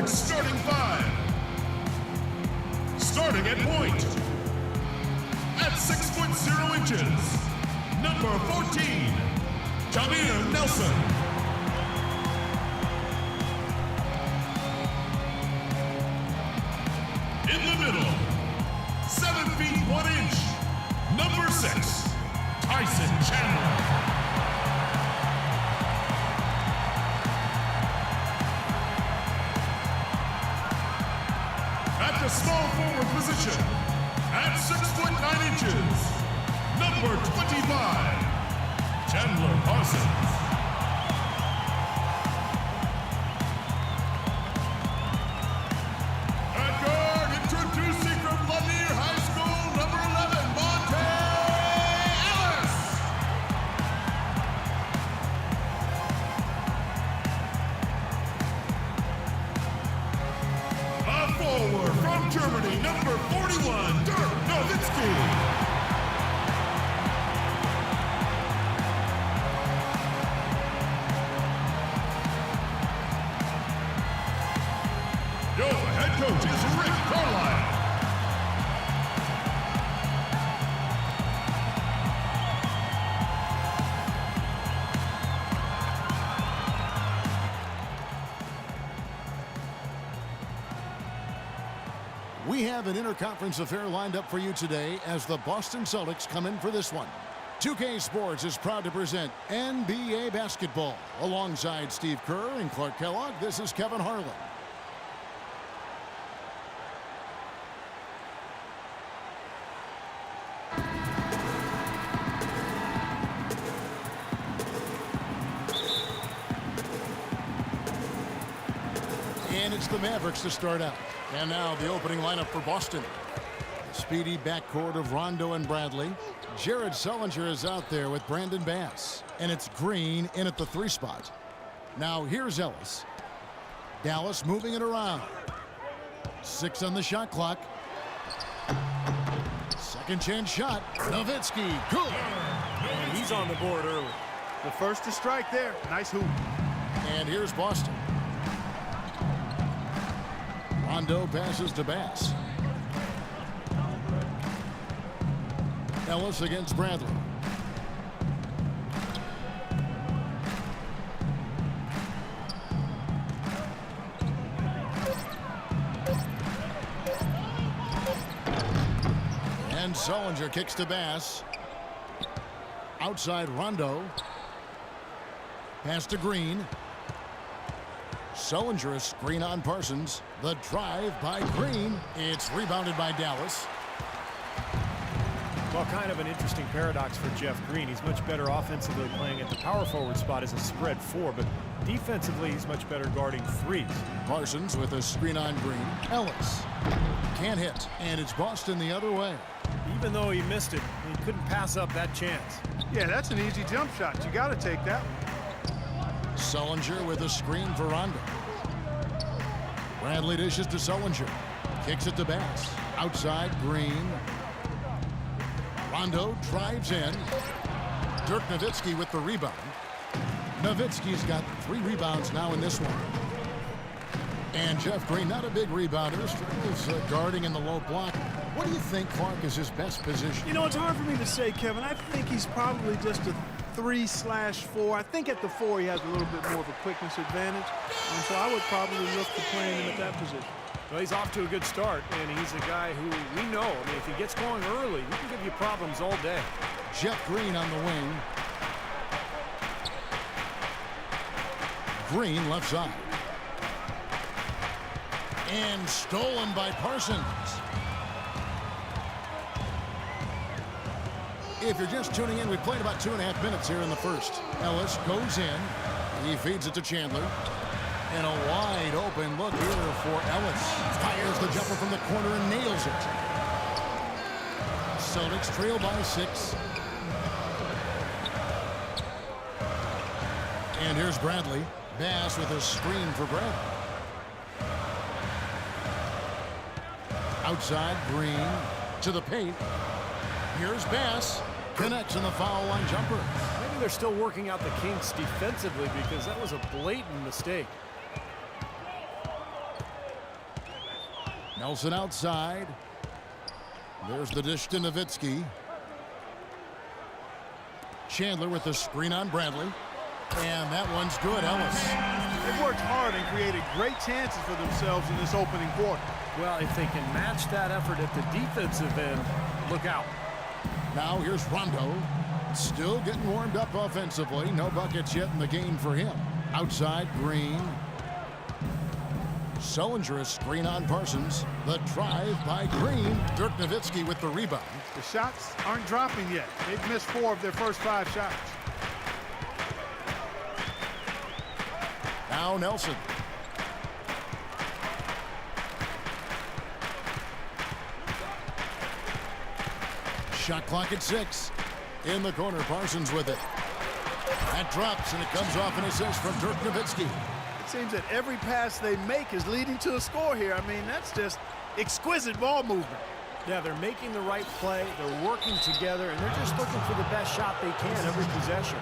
Mavericks starting five. Starting at point. At 6'0" number 14, Jameer Nelson. In the middle, 7 feet 1 inch, number 6, Tyson Chandler. At the small forward position, at 6'9", number 25, Chandler Parsons. At guard, introducing from Lanier High School, number 11, Monte Ellis. A forward from Germany, number 41, Dirk Nowitzki. Your head coach is Rick Carlisle. We have an interconference affair lined up for you today as the Boston Celtics come in for this one. 2K Sports is proud to present NBA basketball. Alongside Steve Kerr and Clark Kellogg, this is Kevin Harlan. And it's the Mavericks to start out. And now the opening lineup for Boston. The speedy backcourt of Rondo and Bradley. Jared Sullinger is out there with Brandon Bass. And it's Green in at the 3 spot. Now here's Ellis. Dallas moving it around. 6 on the shot clock. Second chance shot. Nowitzki, good. And he's on the board early. The first to strike there. Nice hoop. And here's Boston. Rondo passes to Bass. Ellis against Bradley. And Sullinger kicks to Bass. Outside Rondo. Pass to Green. Sullinger, a screen on Parsons. The drive by Green. It's rebounded by Dallas. Well, kind of an interesting paradox for Jeff Green. He's much better offensively playing at the power forward spot as a spread 4, but defensively he's much better guarding 3s. Parsons with a screen on Green. Ellis can't hit, and it's Boston the other way. Even though he missed it, he couldn't pass up that chance. Yeah, that's an easy jump shot. You got to take that one. Sullinger with a screen for Rondo. Bradley dishes to Sullinger. Kicks it to Bass. Outside, Green. Rondo drives in. Dirk Nowitzki with the rebound. Nowitzki's got 3 rebounds now in this one. And Jeff Green, not a big rebounder, struggles guarding in the low block. What do you think, Clark, is his best position? You know, it's hard for me to say, Kevin. I think he's probably just a 3/4. I think at the 4 he has a little bit more of a quickness advantage. And so I would probably look to playing him at that position. Well, he's off to a good start, and he's a guy who we know. I mean, if he gets going early, he can give you problems all day. Jeff Green on the wing. Green left side. And stolen by Parsons. If you're just tuning in, we played about 2.5 minutes here in the first. Ellis goes in. He feeds it to Chandler. And a wide open look here for Ellis. Fires the jumper from the corner and nails it. Celtics trail by 6. And here's Bradley. Bass with a screen for Bradley. Outside, Green to the paint. Here's Bass. Connects on the foul line jumper. Maybe they're still working out the kinks defensively because that was a blatant mistake. Nelson outside. There's the dish to Nowitzki. Chandler with the screen on Bradley. And that one's good, Ellis. They've worked hard and created great chances for themselves in this opening quarter. Well, if they can match that effort at the defensive end, look out. Now here's Rondo. Still getting warmed up offensively. No buckets yet in the game for him. Outside, Green. Sullinger, a screen on Parsons. The drive by Green. Dirk Nowitzki with the rebound. The shots aren't dropping yet. They've missed 4 of their first 5 shots. Now Nelson. Shot clock at 6. In the corner, Parsons with it. That drops, and it comes off an assist from Dirk Nowitzki. It seems that every pass they make is leading to a score here. I mean, that's just exquisite ball movement. Yeah, they're making the right play. They're working together, and they're just looking for the best shot they can every possession.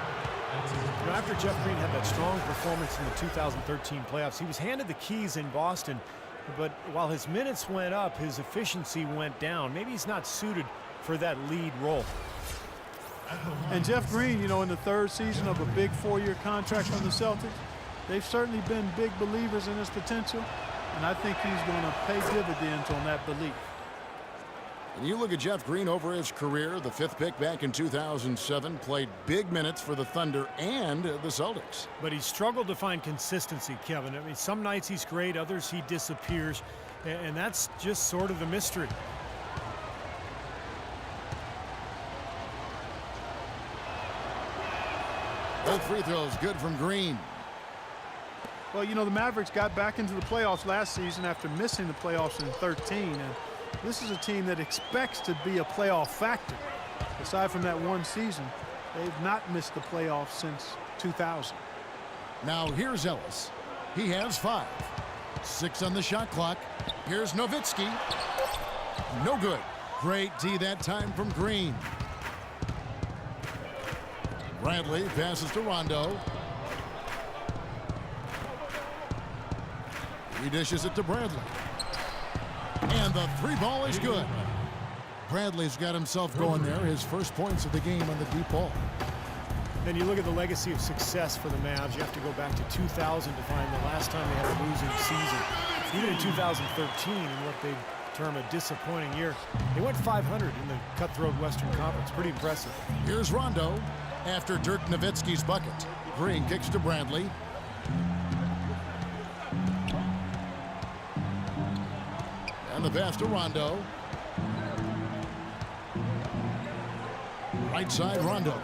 You know, after Jeff Green had that strong performance in the 2013 playoffs, he was handed the keys in Boston, but while his minutes went up, his efficiency went down. Maybe he's not suited for that lead role. And Jeff Green, you know, in the 3rd season of a big 4-year contract from the Celtics, they've certainly been big believers in his potential, and I think he's going to pay dividends on that belief. And you look at Jeff Green over his career, the 5th pick back in 2007, played big minutes for the Thunder and the Celtics. But he struggled to find consistency, Kevin. I mean, some nights he's great, others he disappears, and that's just sort of the mystery. Both free throws good from Green. Well, you know, the Mavericks got back into the playoffs last season after missing the playoffs in 13, and this is a team that expects to be a playoff factor. Aside from that one season, they've not missed the playoffs since 2000. Now here's Ellis. He has 5. 6 on the shot clock. Here's Nowitzki. No good. Great D that time from Green. Bradley passes to Rondo. He dishes it to Bradley. And the 3 ball is good. Bradley's got himself going there. His first points of the game on the deep ball. And you look at the legacy of success for the Mavs. You have to go back to 2000 to find the last time they had a losing season. Even in 2013, in what they term a disappointing year, they went 500 in the cutthroat Western Conference. Pretty impressive. Here's Rondo after Dirk Nowitzki's bucket. Green kicks to Bradley. And the pass to Rondo. Right side, Rondo.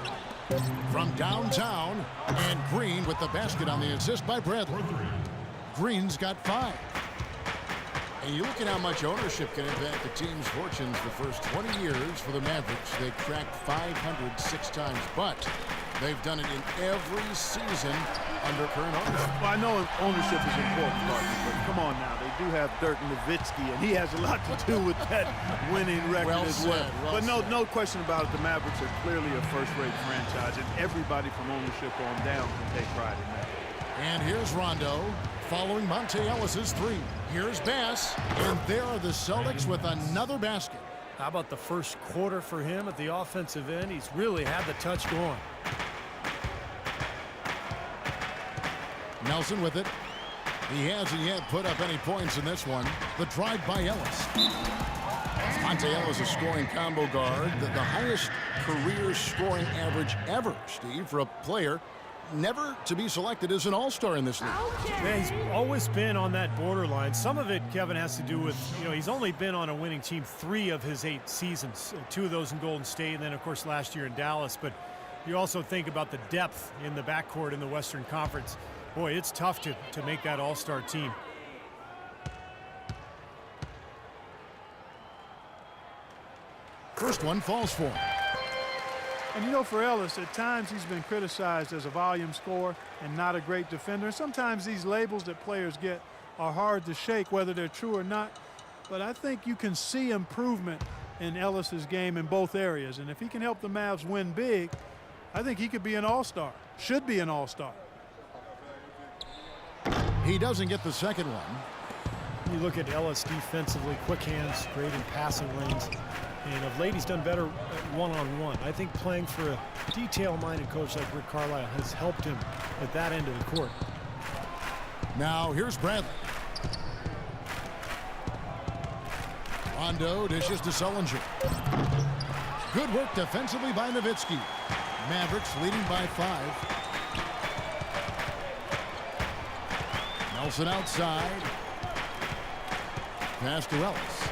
From downtown, and Green with the basket on the assist by Bradley. Green's got 5. And you look at how much ownership can impact the team's fortunes the first 20 years for the Mavericks. They've cracked 500 6 times, but they've done it in every season under current ownership. Well, I know ownership is important, Martin, but come on now. They do have Dirk Nowitzki, and he has a lot to do with that winning record as well. But no question about it, the Mavericks are clearly a first-rate franchise, and everybody from ownership on down can take pride in that. And here's Rondo following Monte Ellis's 3. Here's Bass, and there are the Celtics with another basket. How about the first quarter for him at the offensive end? He's really had the touch going. Nelson with it. He hasn't yet put up any points in this one. The drive by Ellis. Monte Ellis, a scoring combo guard, the highest career scoring average ever, Steve, for a player never to be selected as an all-star in this league. Yeah, he's always been on that borderline. Some of it, Kevin, has to do with, you know, he's only been on a winning team 3 of his 8 seasons. 2 of those in Golden State, and then, of course, last year in Dallas. But you also think about the depth in the backcourt in the Western Conference. Boy, it's tough to make that all-star team. First one falls for him. And you know, for Ellis, at times he's been criticized as a volume scorer and not a great defender. Sometimes these labels that players get are hard to shake, whether they're true or not. But I think you can see improvement in Ellis's game in both areas. And if he can help the Mavs win big, I think he could be an all-star, should be an all-star. He doesn't get the second one. You look at Ellis defensively, quick hands, great in passing lanes. And of late, he's done better one-on-one. I think playing for a detail-minded coach like Rick Carlisle has helped him at that end of the court. Now here's Bradley. Rondo dishes to Sullinger. Good work defensively by Nowitzki. Mavericks leading by 5. Nelson outside. Pass to Ellis.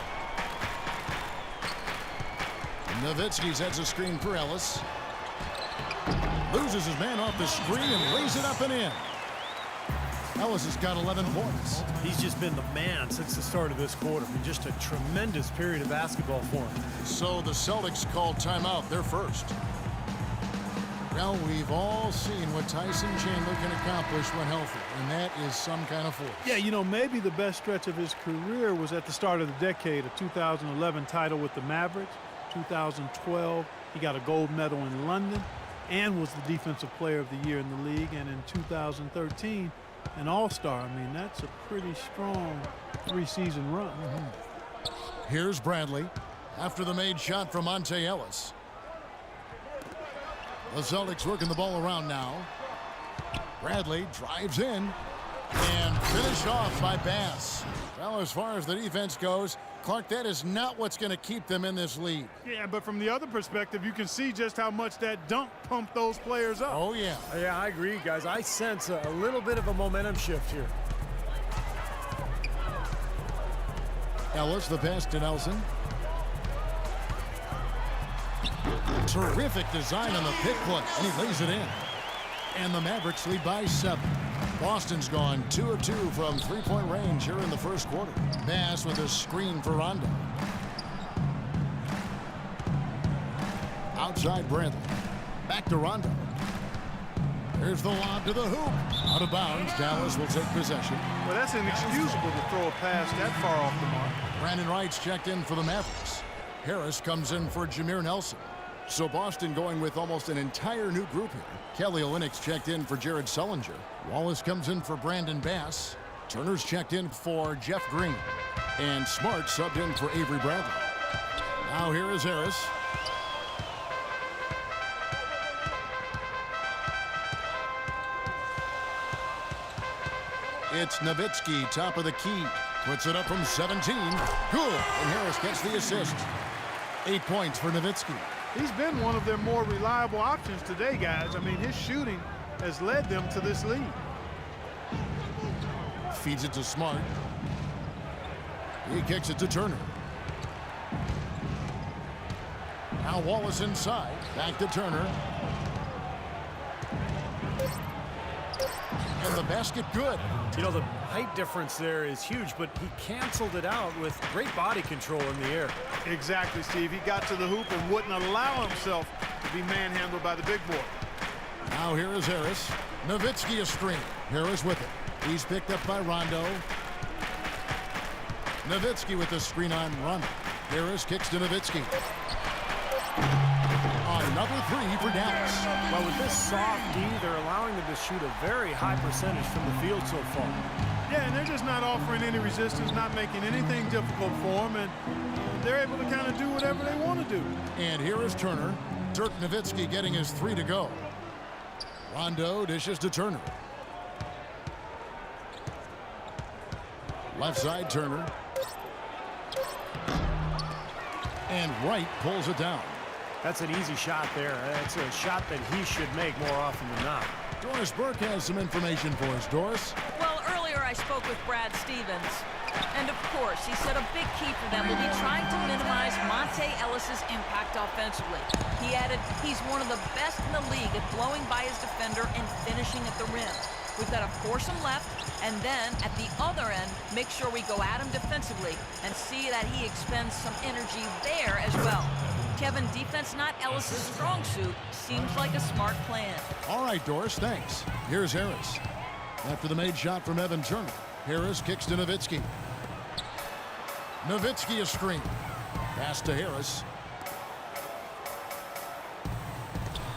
Nowitzki sets a screen for Ellis. Loses his man off the screen and lays it up and in. Ellis has got 11 points. He's just been the man since the start of this quarter. I mean, just a tremendous period of basketball for him. So the Celtics called timeout. They're first. Well, we've all seen what Tyson Chandler can accomplish when healthy, and that is some kind of force. Yeah, you know, maybe the best stretch of his career was at the start of the decade, a 2011 title with the Mavericks. 2012, he got a gold medal in London and was the defensive player of the year in the league. And in 2013, an all-star. I mean, that's a pretty strong 3-season run. Here's Bradley after the made shot from Monte Ellis. The Celtics working the ball around now. Bradley drives in and finished off by Bass. Well, as far as the defense goes, Clark, that is not what's going to keep them in this lead. Yeah, but from the other perspective, you can see just how much that dunk pumped those players up. Oh, yeah. Yeah, I agree, guys. I sense a little bit of a momentum shift here. Ellis, the pass to Nelson. Terrific design on the pick play, and he lays it in. And the Mavericks lead by 7. Boston's gone 2 of 2 from three-point range here in the first quarter. Bass with a screen for Rondo. Outside Bradley. Back to Rondo. Here's the lob to the hoop. Out of bounds. Dallas will take possession. Well, that's inexcusable to throw a pass that far off the mark. Brandon Wright's checked in for the Mavericks. Harris comes in for Jameer Nelson. So Boston going with almost an entire new group here. Kelly Olynyk's checked in for Jared Sullinger. Wallace comes in for Brandon Bass. Turner's checked in for Jeff Green. And Smart subbed in for Avery Bradley. Now here is Harris. It's Nowitzki, top of the key. Puts it up from 17. Good. And Harris gets the assist. 8 points for Nowitzki. He's been one of their more reliable options today, guys. I mean, his shooting has led them to this lead. Feeds it to Smart. He kicks it to Turner. Now Wallace inside. Back to Turner. And the basket good. You know, the height difference there is huge, but he canceled it out with great body control in the air. Exactly, Steve. He got to the hoop and wouldn't allow himself to be manhandled by the big boy. Now here is Harris. Nowitzki a screen. Harris with it. He's picked up by Rondo. Nowitzki with the screen on Rondo. Harris kicks to Nowitzki. Another 3 for Dallas. Well, with this soft D, they're allowing them to shoot a very high percentage from the field so far. Yeah, and they're just not offering any resistance, not making anything difficult for them, and they're able to kind of do whatever they want to do. And here is Turner. Dirk Nowitzki getting his 3 to go. Rondo dishes to Turner. Left side, Turner. And Wright pulls it down. That's an easy shot there. That's a shot that he should make more often than not. Doris Burke has some information for us. Doris? Well, earlier I spoke with Brad Stevens, and of course, he said a big key for them will be trying to minimize Monte Ellis's impact offensively. He added he's one of the best in the league at blowing by his defender and finishing at the rim. We've got to force him left, and then at the other end, make sure we go at him defensively and see that he expends some energy there as well. Kevin, defense not Ellis' strong suit. Seems like a smart plan. All right, Doris, thanks. Here's Harris. After the made shot from Evan Turner, Harris kicks to Nowitzki. Nowitzki a screen. Pass to Harris.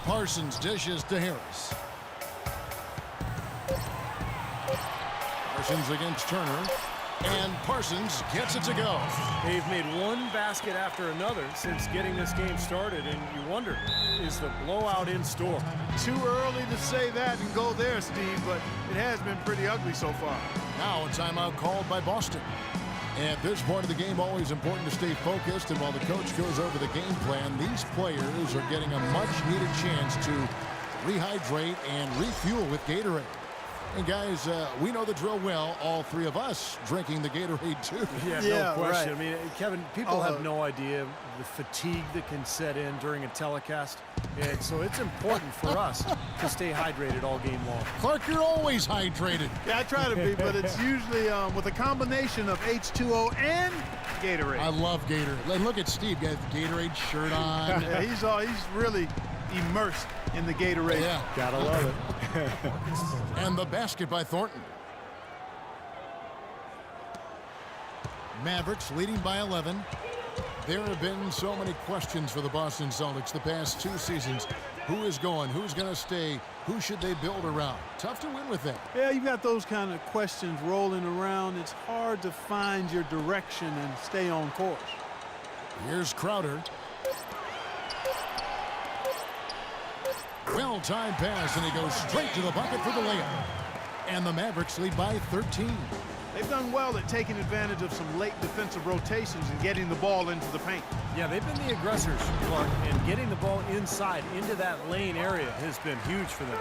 Parsons dishes to Harris. Parsons against Turner. And Parsons gets it to go. They've made one basket after another since getting this game started, and you wonder, is the blowout in store? Too early to say that and go there, Steve, but it has been pretty ugly so far. Now a timeout called by Boston. At this point of the game, always important to stay focused, and while the coach goes over the game plan, these players are getting a much-needed chance to rehydrate and refuel with Gatorade. And guys, we know the drill well, all three of us drinking the Gatorade too. Yeah, no question. Right. I mean, Kevin, people have no idea the fatigue that can set in during a telecast. And so it's important for us to stay hydrated all game long. Clark, you're always hydrated. Yeah, I try to be, but it's usually with a combination of H2O and Gatorade. I love Gatorade. And look at Steve, got the Gatorade shirt on. Yeah, he's really immersed in the Gatorade. Yeah. Gotta love it. And the basket by Thornton. Mavericks leading by 11. There have been so many questions for the Boston Celtics the past 2 seasons. Who is going? Who's going to stay? Who should they build around? Tough to win with that. Yeah, you got those kind of questions rolling around. It's hard to find your direction and stay on course. Here's Crowder. Well-timed pass, and he goes straight to the bucket for the layup. And the Mavericks lead by 13. They've done well at taking advantage of some late defensive rotations and getting the ball into the paint. Yeah, they've been the aggressors, Clark, and getting the ball inside into that lane area has been huge for them.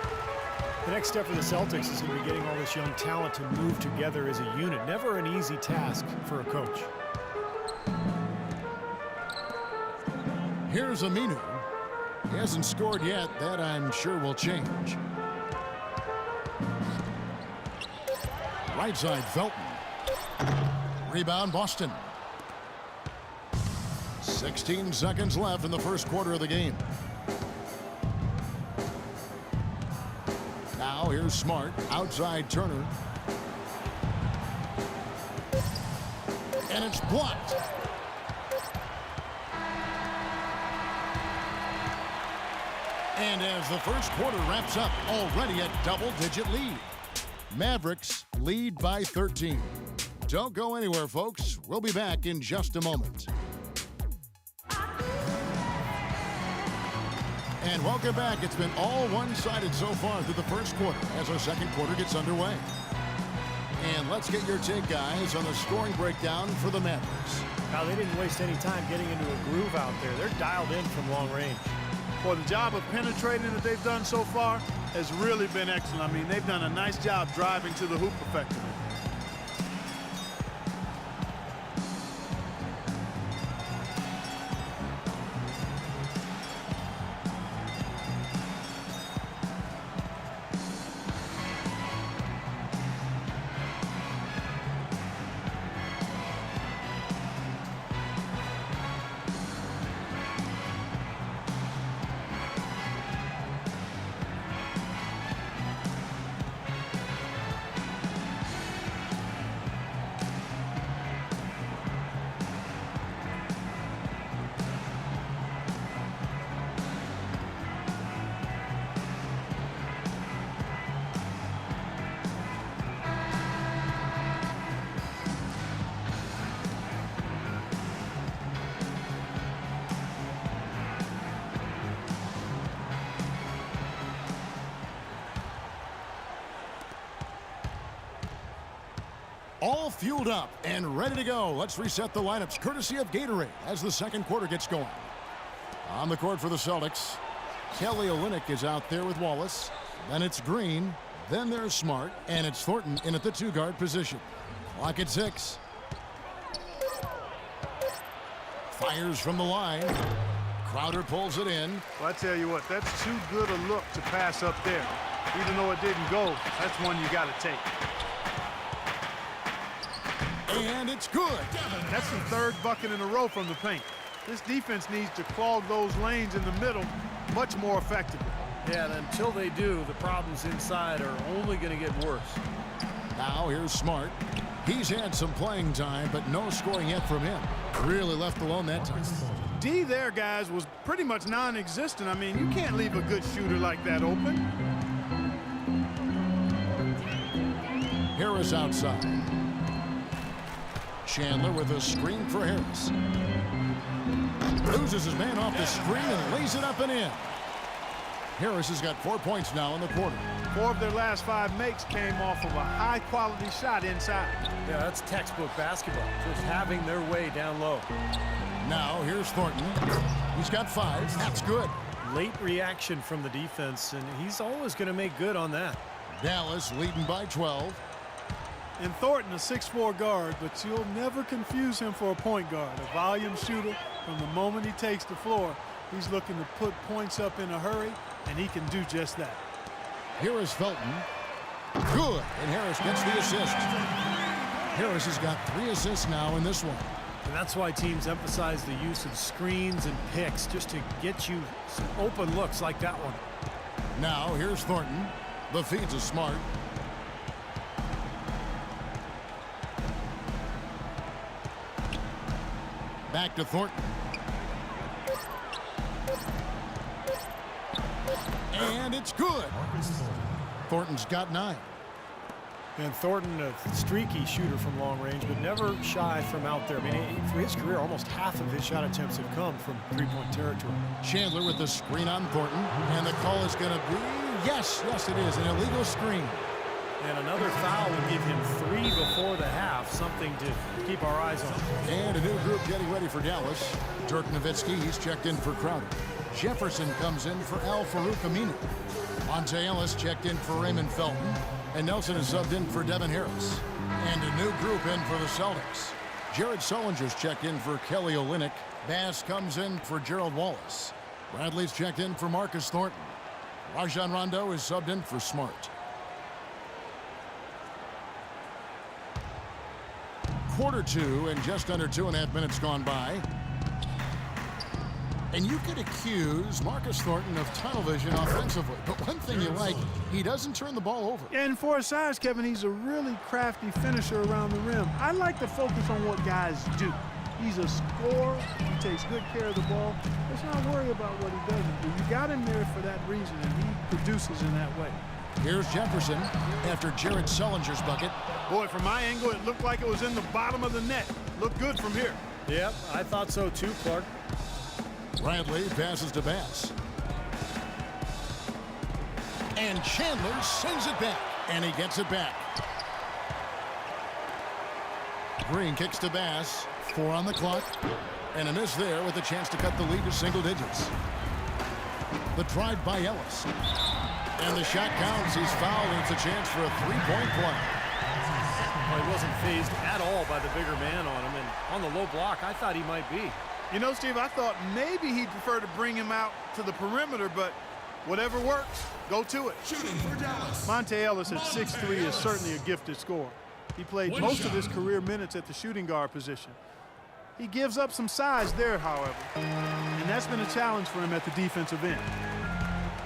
The next step for the Celtics is going to be getting all this young talent to move together as a unit. Never an easy task for a coach. Here's Aminu. He hasn't scored yet. That, I'm sure, will change. Right side, Felton. Rebound, Boston. 16 seconds left in the first quarter of the game. Now here's Smart. Outside Turner. And it's blocked. And as the first quarter wraps up, already a double-digit lead. Mavericks lead by 13. Don't go anywhere, folks. We'll be back in just a moment. And welcome back. It's been all one-sided so far through the first quarter as our second quarter gets underway. And let's get your take, guys, on the scoring breakdown for the Mavericks. Now, they didn't waste any time getting into a groove out there. They're dialed in from long range. Well, the job of penetrating that they've done so far has really been excellent. I mean, they've done a nice job driving to the hoop effectively. All fueled up and ready to go. Let's reset the lineups courtesy of Gatorade as the second quarter gets going. On the court for the Celtics, Kelly Olynyk is out there with Wallace. Then it's Green. Then there's Smart. And it's Thornton in at the 2-guard position. Clock at 6. Fires from the line. Crowder pulls it in. Well, I tell you what, that's too good a look to pass up there. Even though it didn't go, that's one you got to take. And it's good. That's the third bucket in a row from the paint. This defense needs to clog those lanes in the middle much more effectively. Yeah, and until they do, the problems inside are only going to get worse. Now here's Smart. He's had some playing time, but no scoring yet from him. Really left alone that time. D there, guys, was pretty much non-existent. I mean, you can't leave a good shooter like that open. Harris outside. Chandler with a screen for Harris. Loses his man off the screen and lays it up and in. Harris has got 4 points now in the quarter. 4 of their last 5 makes came off of a high-quality shot inside. Yeah, that's textbook basketball, just having their way down low. Now here's Thornton. He's got 5. That's good. Late reaction from the defense, and he's always going to make good on that. Dallas leading by 12. And Thornton, a 6'4" guard, but you'll never confuse him for a point guard. A volume shooter from the moment he takes the floor. He's looking to put points up in a hurry, and he can do just that. Here is Felton. Good, and Harris gets the assist. Harris has got 3 assists now in this one. And that's why teams emphasize the use of screens and picks, just to get you some open looks like that one. Now here's Thornton. The feed's is Smart. Back to Thornton. And it's good. Thornton's got 9. And Thornton, a streaky shooter from long range, but never shy from out there. I mean, for his career, almost half of his shot attempts have come from three-point territory. Chandler with the screen on Thornton. And the call is going to be, yes, it is, an illegal screen. And another foul would give him 3 before the half, something to keep our eyes on. And a new group getting ready for Dallas. Dirk Nowitzki, he's checked in for Crowder. Jefferson comes in for Al-Farouq Aminu. Monte Ellis checked in for Raymond Felton. And Nelson is subbed in for Devin Harris. And a new group in for the Celtics. Jared Sullinger's checked in for Kelly Olynyk. Bass comes in for Gerald Wallace. Bradley's checked in for Marcus Thornton. Rajon Rondo is subbed in for Smart. Quarter 2 and just under 2.5 minutes gone by. And you could accuse Marcus Thornton of tunnel vision offensively. But one thing you like, he doesn't turn the ball over. And for his size, Kevin, he's a really crafty finisher around the rim. I like to focus on what guys do. He's a scorer. He takes good care of the ball. Let's not worry about what he doesn't do. You got him there for that reason, and he produces in that way. Here's Jefferson after Jared Sullinger's bucket. Boy, from my angle, it looked like it was in the bottom of the net. Looked good from here. Yep, I thought so too, Clark. Bradley passes to Bass. And Chandler sends it back. And he gets it back. Green kicks to Bass. 4 on the clock. And a miss there with a chance to cut the lead to single digits. The drive by Ellis. And the shot counts. He's fouled, and it's a chance for a 3-point play. Well, he wasn't phased at all by the bigger man on him. And on the low block, I thought he might be. You know, Steve, I thought maybe he'd prefer to bring him out to the perimeter, but whatever works, go to it. Shooting for Dallas. Monte Ellis at 6'3" is certainly a gifted scorer. He played most of his career minutes at the shooting guard position. He gives up some size there, however, and that's been a challenge for him at the defensive end.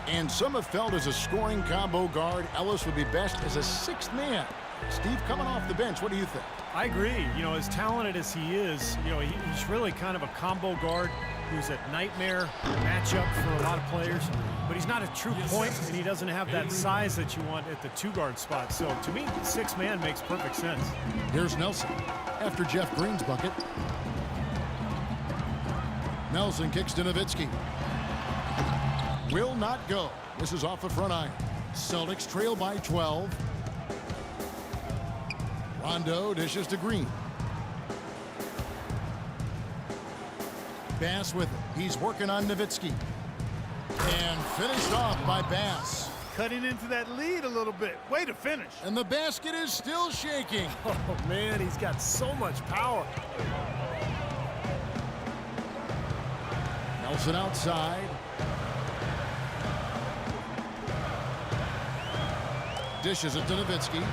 And some have felt as a scoring combo guard, Ellis would be best as a 6th man. Steve, coming off the bench, what do you think? I agree. You know, as talented as he is, you know, he's really kind of a combo guard who's a nightmare matchup for a lot of players. But he's not a true point, and he doesn't have that size that you want at the 2-guard spot. So, to me, 6-man makes perfect sense. Here's Nelson after Jeff Green's bucket. Nelson kicks to Nowitzki. Will not go. This is off the front iron. Celtics trail by 12. Rondo dishes to Green. Bass with it. He's working on Nowitzki. And finished off by Bass. Cutting into that lead a little bit. Way to finish. And the basket is still shaking. Oh, man, he's got so much power. Nelson outside. Dishes it to Nowitzki.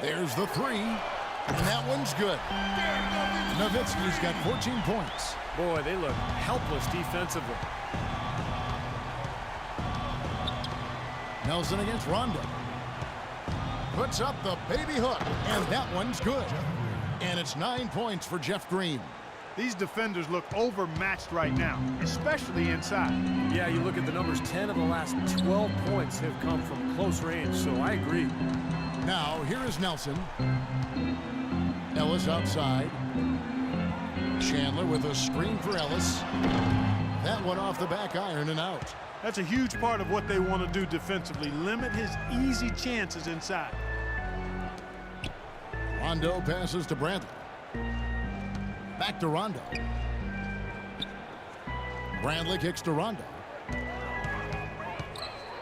There's the 3. And that one's good. Nowitzki's got 14 points. Boy, they look helpless defensively. Nelson against Rondo. Puts up the baby hook. And that one's good. And it's 9 points for Jeff Green. These defenders look overmatched right now, especially inside. Yeah, you look at the numbers, 10 of the last 12 points have come from close range, so I agree. Now, here is Nelson. Ellis outside. Chandler with a screen for Ellis. That one off the back iron and out. That's a huge part of what they want to do defensively. Limit his easy chances inside. Rondo passes to Bradley. Back to Rondo. Bradley kicks to Rondo.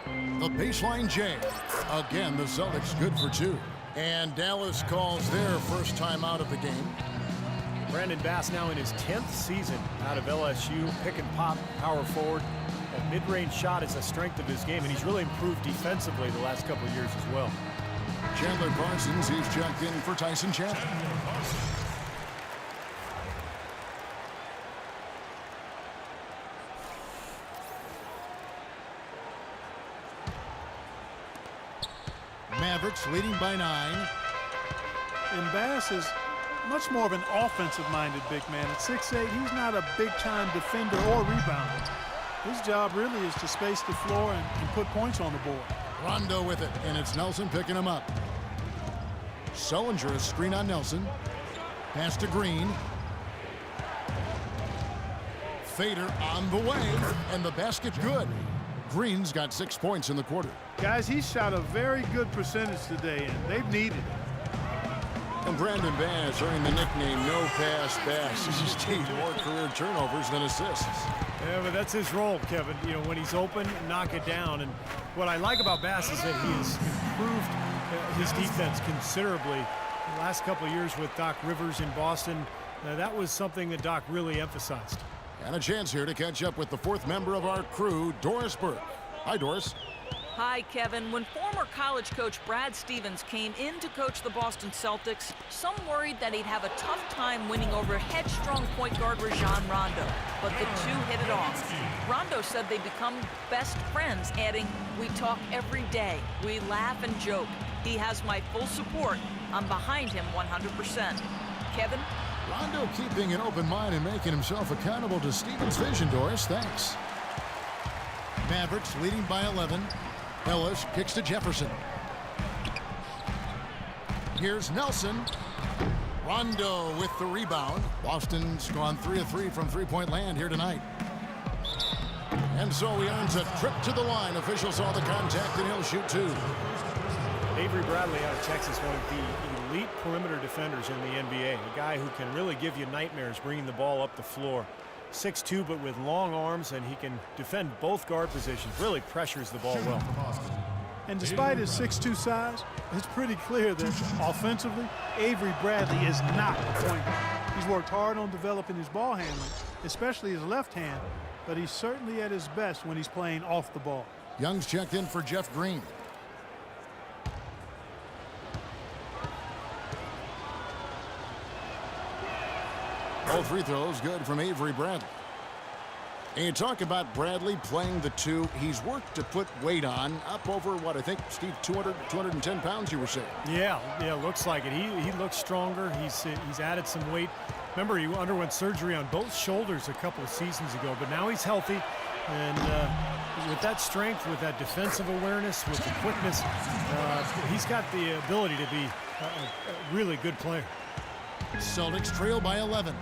The baseline jam. Again, the Celtics good for two. And Dallas calls their first time out of the game. Brandon Bass now in his 10th season out of LSU. Pick and pop, power forward. That mid-range shot is a strength of his game, and he's really improved defensively the last couple of years as well. Chandler Parsons, he's checked in for Tyson Chandler. Mavericks leading by 9. And Bass is much more of an offensive-minded big man. At 6'8", he's not a big-time defender or rebounder. His job really is to space the floor and put points on the board. Rondo with it, and it's Nelson picking him up. Sullinger, a screen on Nelson. Pass to Green. Fader on the way, and the basket good. Green's got 6 points in the quarter. Guys, he shot a very good percentage today, and they've needed it. And Brandon Bass earning the nickname No Pass Bass. He's teamed more career turnovers than assists. Yeah, but that's his role, Kevin. You know, when he's open, knock it down. And what I like about Bass is that he has improved his defense considerably. The last couple of years with Doc Rivers in Boston, that was something that Doc really emphasized. And a chance here to catch up with the fourth member of our crew, Doris Burke. Hi, Doris. Hi, Kevin. When former college coach Brad Stevens came in to coach the Boston Celtics, some worried that he'd have a tough time winning over headstrong point guard Rajon Rondo. But the two hit it off. Rondo said they become best friends, adding, "We talk every day. We laugh and joke. He has my full support. I'm behind him 100%. Kevin? Rondo keeping an open mind and making himself accountable to Stevens' vision, Doris. Thanks. Mavericks leading by 11. Ellis kicks to Jefferson. Here's Nelson. Rondo with the rebound. Boston's gone 3 of 3 from three-point land here tonight. And so he earns a trip to the line. Officials saw the contact and he'll shoot 2. Avery Bradley out of Texas, one of the elite perimeter defenders in the NBA. A guy who can really give you nightmares bringing the ball up the floor. 6'2", but with long arms, and he can defend both guard positions. Really pressures the ball well. And despite his 6'2" size, it's pretty clear that offensively, Avery Bradley is not a point guard. He's worked hard on developing his ball handling, especially his left hand, but he's certainly at his best when he's playing off the ball. Young's checked in for Jeff Green. All free throws good from Avery Bradley. And you talk about Bradley playing the 2. He's worked to put weight on, up over, what, I think, Steve, 210 pounds, you were saying. Yeah, looks like it. He looks stronger. He's added some weight. Remember, he underwent surgery on both shoulders a couple of seasons ago, but now he's healthy. And with that strength, with that defensive awareness, with the quickness, he's got the ability to be a really good player. Celtics trail by 11.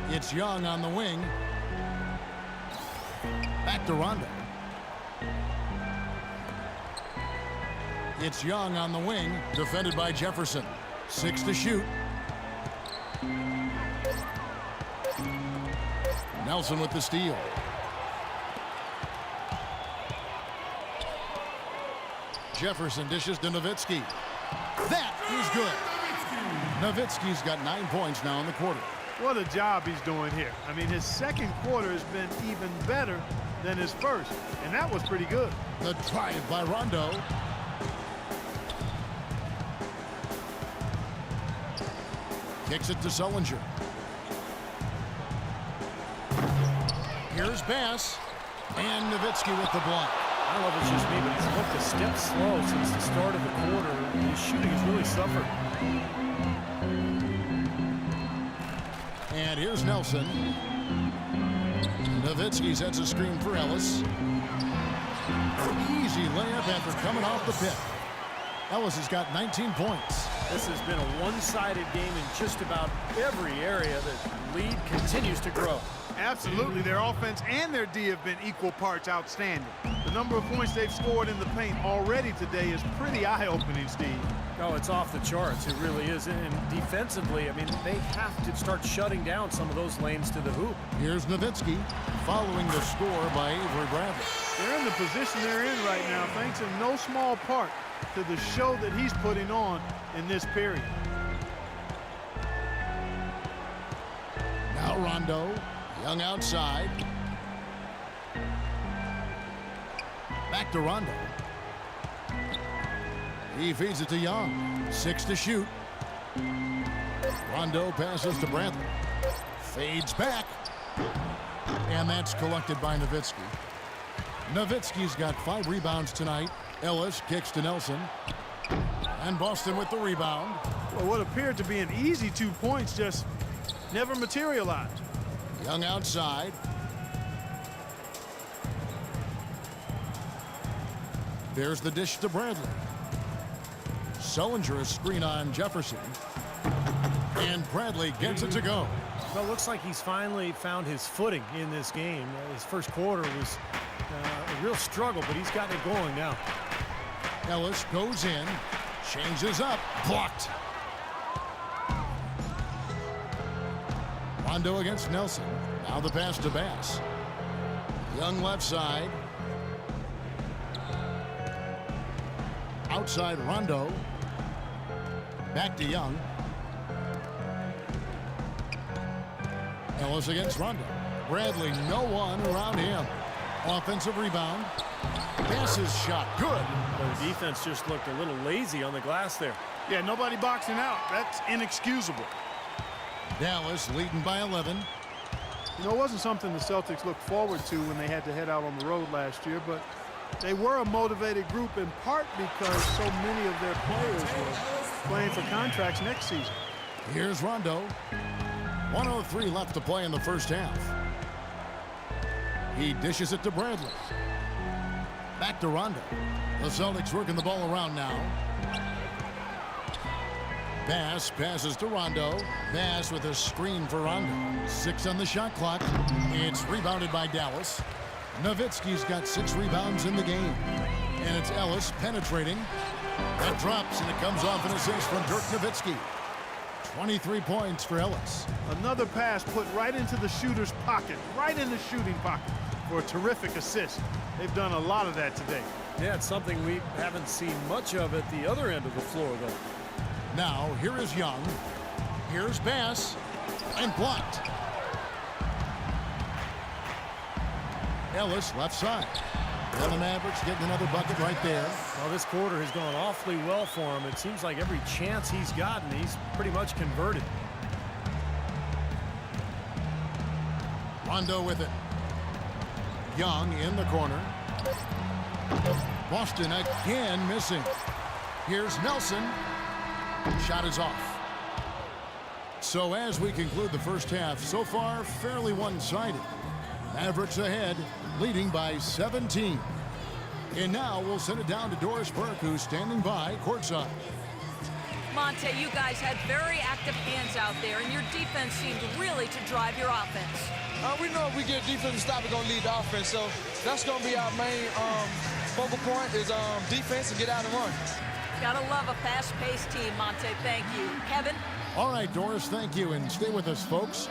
It's Young on the wing. Back to Rondo. It's Young on the wing, defended by Jefferson. 6 to shoot. Nelson with the steal. Jefferson dishes to Nowitzki. That is good. Nowitzki's got 9 points now in the quarter. What a job he's doing here. I mean, his second quarter has been even better than his first, and that was pretty good. The drive by Rondo. Kicks it to Sullinger. Here's Bass. And Nowitzki with the block. I don't know if it's just me, but he's looked a step slow since the start of the quarter. His shooting has really suffered. And here's Nelson. Nowitzki sets a screen for Ellis. Easy layup after coming off the pick. Ellis has got 19 points. This has been a one-sided game in just about every area. The lead continues to grow. Absolutely. Their offense and their D have been equal parts outstanding. The number of points they've scored in the paint already today is pretty eye-opening, Steve. Oh, it's off the charts. It really is. And defensively, I mean, they have to start shutting down some of those lanes to the hoop. Here's Nowitzki following the score by Avery Bradley. They're in the position they're in right now thanks in no small part to the show that he's putting on in this period. Now Rondo, Young outside. Back to Rondo. He feeds it to Young. 6 to shoot. Rondo passes to Bradley. Fades back. And that's collected by Nowitzki. Nowitzki's got 5 rebounds tonight. Ellis kicks to Nelson. And Boston with the rebound. Well, what appeared to be an easy 2 points just never materialized. Young outside. There's the dish to Bradley. Sullinger a screen on Jefferson. And Bradley gets it to go. Well, it looks like he's finally found his footing in this game. His first quarter was a real struggle, but he's got it going now. Ellis goes in, changes up, blocked. Rondo against Nelson. Now the pass to Bass. Young left side. Outside Rondo. Back to Young. Ellis against Rondo. Bradley, no one around him. Offensive rebound. Passes shot. Good. The defense just looked a little lazy on the glass there. Yeah, nobody boxing out. That's inexcusable. Dallas leading by 11. You know, it wasn't something the Celtics looked forward to when they had to head out on the road last year, but they were a motivated group in part because so many of their players were playing for contracts next season. Here's Rondo. 1:03 left to play in the first half. He dishes it to Bradley. Back to Rondo. The Celtics working the ball around now. Bass passes to Rondo. Bass with a screen for Rondo. 6 on the shot clock. It's rebounded by Dallas. Nowitzki's got 6 rebounds in the game. And it's Ellis penetrating. That drops, and it comes off an assist from Dirk Nowitzki. 23 points for Ellis. Another pass put right into the shooter's pocket, right in the shooting pocket for a terrific assist. They've done a lot of that today. Yeah, it's something we haven't seen much of at the other end of the floor, though. Now, here is Young. Here's Bass. And blocked. Ellis, left side. And the Mavericks getting another bucket right there. Well, this quarter has gone awfully well for him. It seems like every chance he's gotten, he's pretty much converted. Rondo with it. Young in the corner. Boston again missing. Here's Nelson. Shot is off. So as we conclude the first half, so far fairly one-sided. Mavericks ahead, leading by 17. And now we'll send it down to Doris Burke, who's standing by courtside. Monte, you guys had very active hands out there, and your defense seemed really to drive your offense. We know if we get defense to stop, we're going to lead the offense. So that's going to be our main focal point is defense and get out and run. Gotta love a fast-paced team, Monte. Thank you. Kevin? All right, Doris, thank you. And stay with us, folks.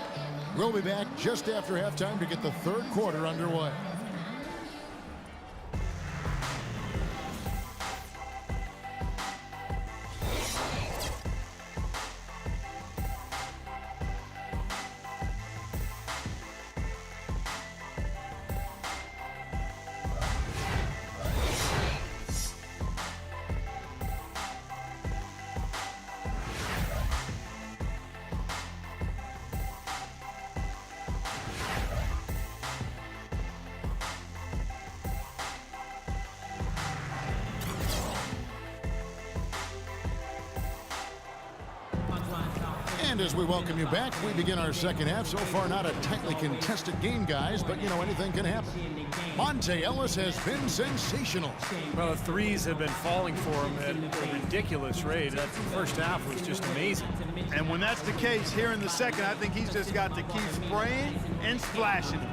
We'll be back just after halftime to get the third quarter underway. And as we welcome you back, we begin our second half. So far, not a tightly contested game, guys, but, you know, anything can happen. Monte Ellis has been sensational. Well, the threes have been falling for him at a ridiculous rate. That first half was just amazing. And when that's the case here in the second, I think he's just got to keep spraying and splashing.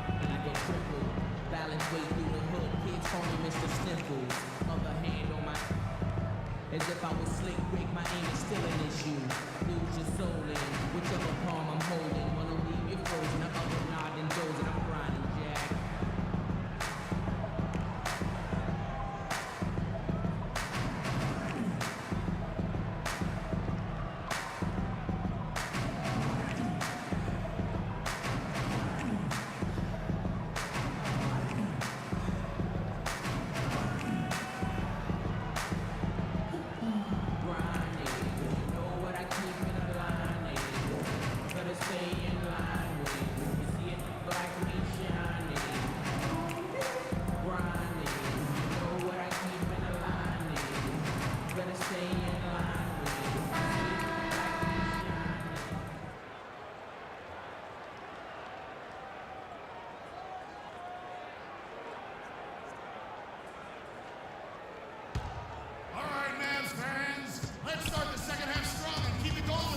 As if I was slick Rick, my aim is still an issue. Lose your soul in whichever palm I'm holding. Wanna leave you frozen, I'm up and nodding, dozing, I'm grinding, Jack.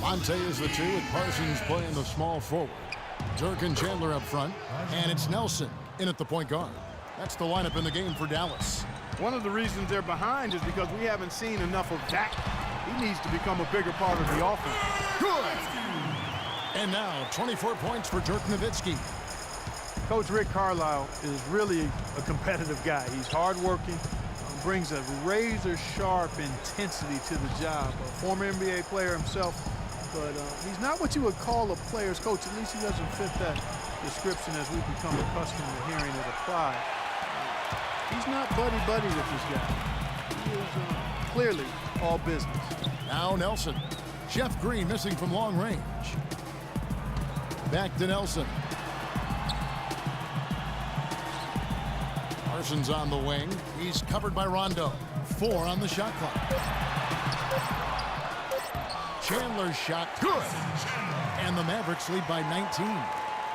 Monte is the two with Parsons playing the small forward. Dirk and Chandler up front. And it's Nelson in at the point guard. That's the lineup in the game for Dallas. One of the reasons they're behind is because we haven't seen enough of that. He needs to become a bigger part of the offense. Good. And now 24 points for Dirk Nowitzki. Coach Rick Carlisle is really a competitive guy. He's hardworking, brings a razor-sharp intensity to the job. A former NBA player himself, but he's not what you would call a player's coach. At least he doesn't fit that description as we've become accustomed to hearing it applied. He's not buddy-buddy with this guy. He is clearly all business. Now Nelson. Jeff Green missing from long range. Back to Nelson. Parsons on the wing. He's covered by Rondo. 4 on the shot clock. Chandler's shot. Good. And the Mavericks lead by 19.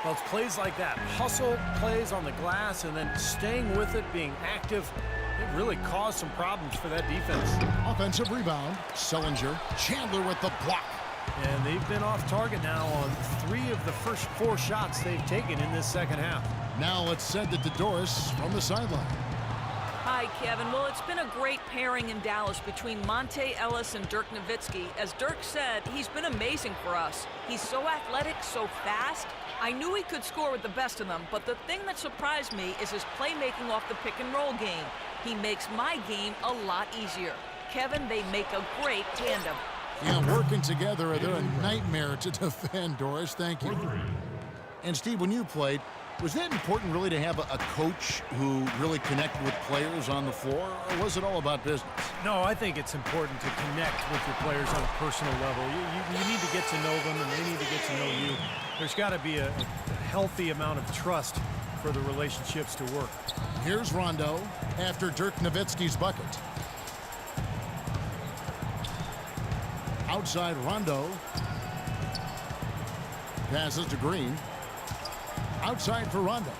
Well, it's plays like that. Hustle plays on the glass and then staying with it, being active. It really caused some problems for that defense. Offensive rebound. Sellinger. Chandler with the block. And they've been off target now on 3 of the first 4 shots they've taken in this second half. Now let's send it to Doris from the sideline. Hi, Kevin. Well, it's been a great pairing in Dallas between Monte Ellis and Dirk Nowitzki. As Dirk said, he's been amazing for us. He's so athletic, so fast. I knew he could score with the best of them, but the thing that surprised me is his playmaking off the pick-and-roll game. He makes my game a lot easier. Kevin, they make a great tandem. Yeah, working together, they're a nightmare to defend, Doris. Thank you. And Steve, when you played, was that important really to have a coach who really connected with players on the floor, or was it all about business? No, I think it's important to connect with your players on a personal level. You need to get to know them, and they need to get to know you. There's got to be a healthy amount of trust for the relationships to work. Here's Rondo after Dirk Nowitzki's bucket. Outside Rondo. Passes to Green. Outside for Rondo.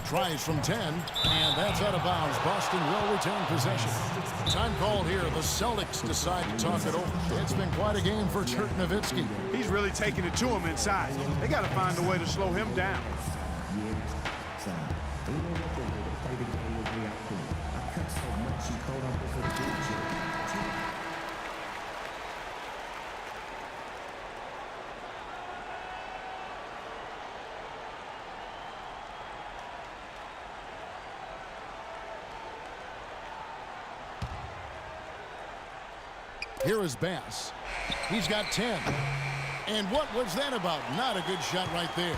Tries from 10, and that's out of bounds. Boston will retain possession. Time called here. The Celtics decide to talk it over. It's been quite a game for Dirk Nowitzki. He's really taking it to him inside. They got to find a way to slow him down. Here is Bass. He's got 10. And what was that about? Not a good shot right there.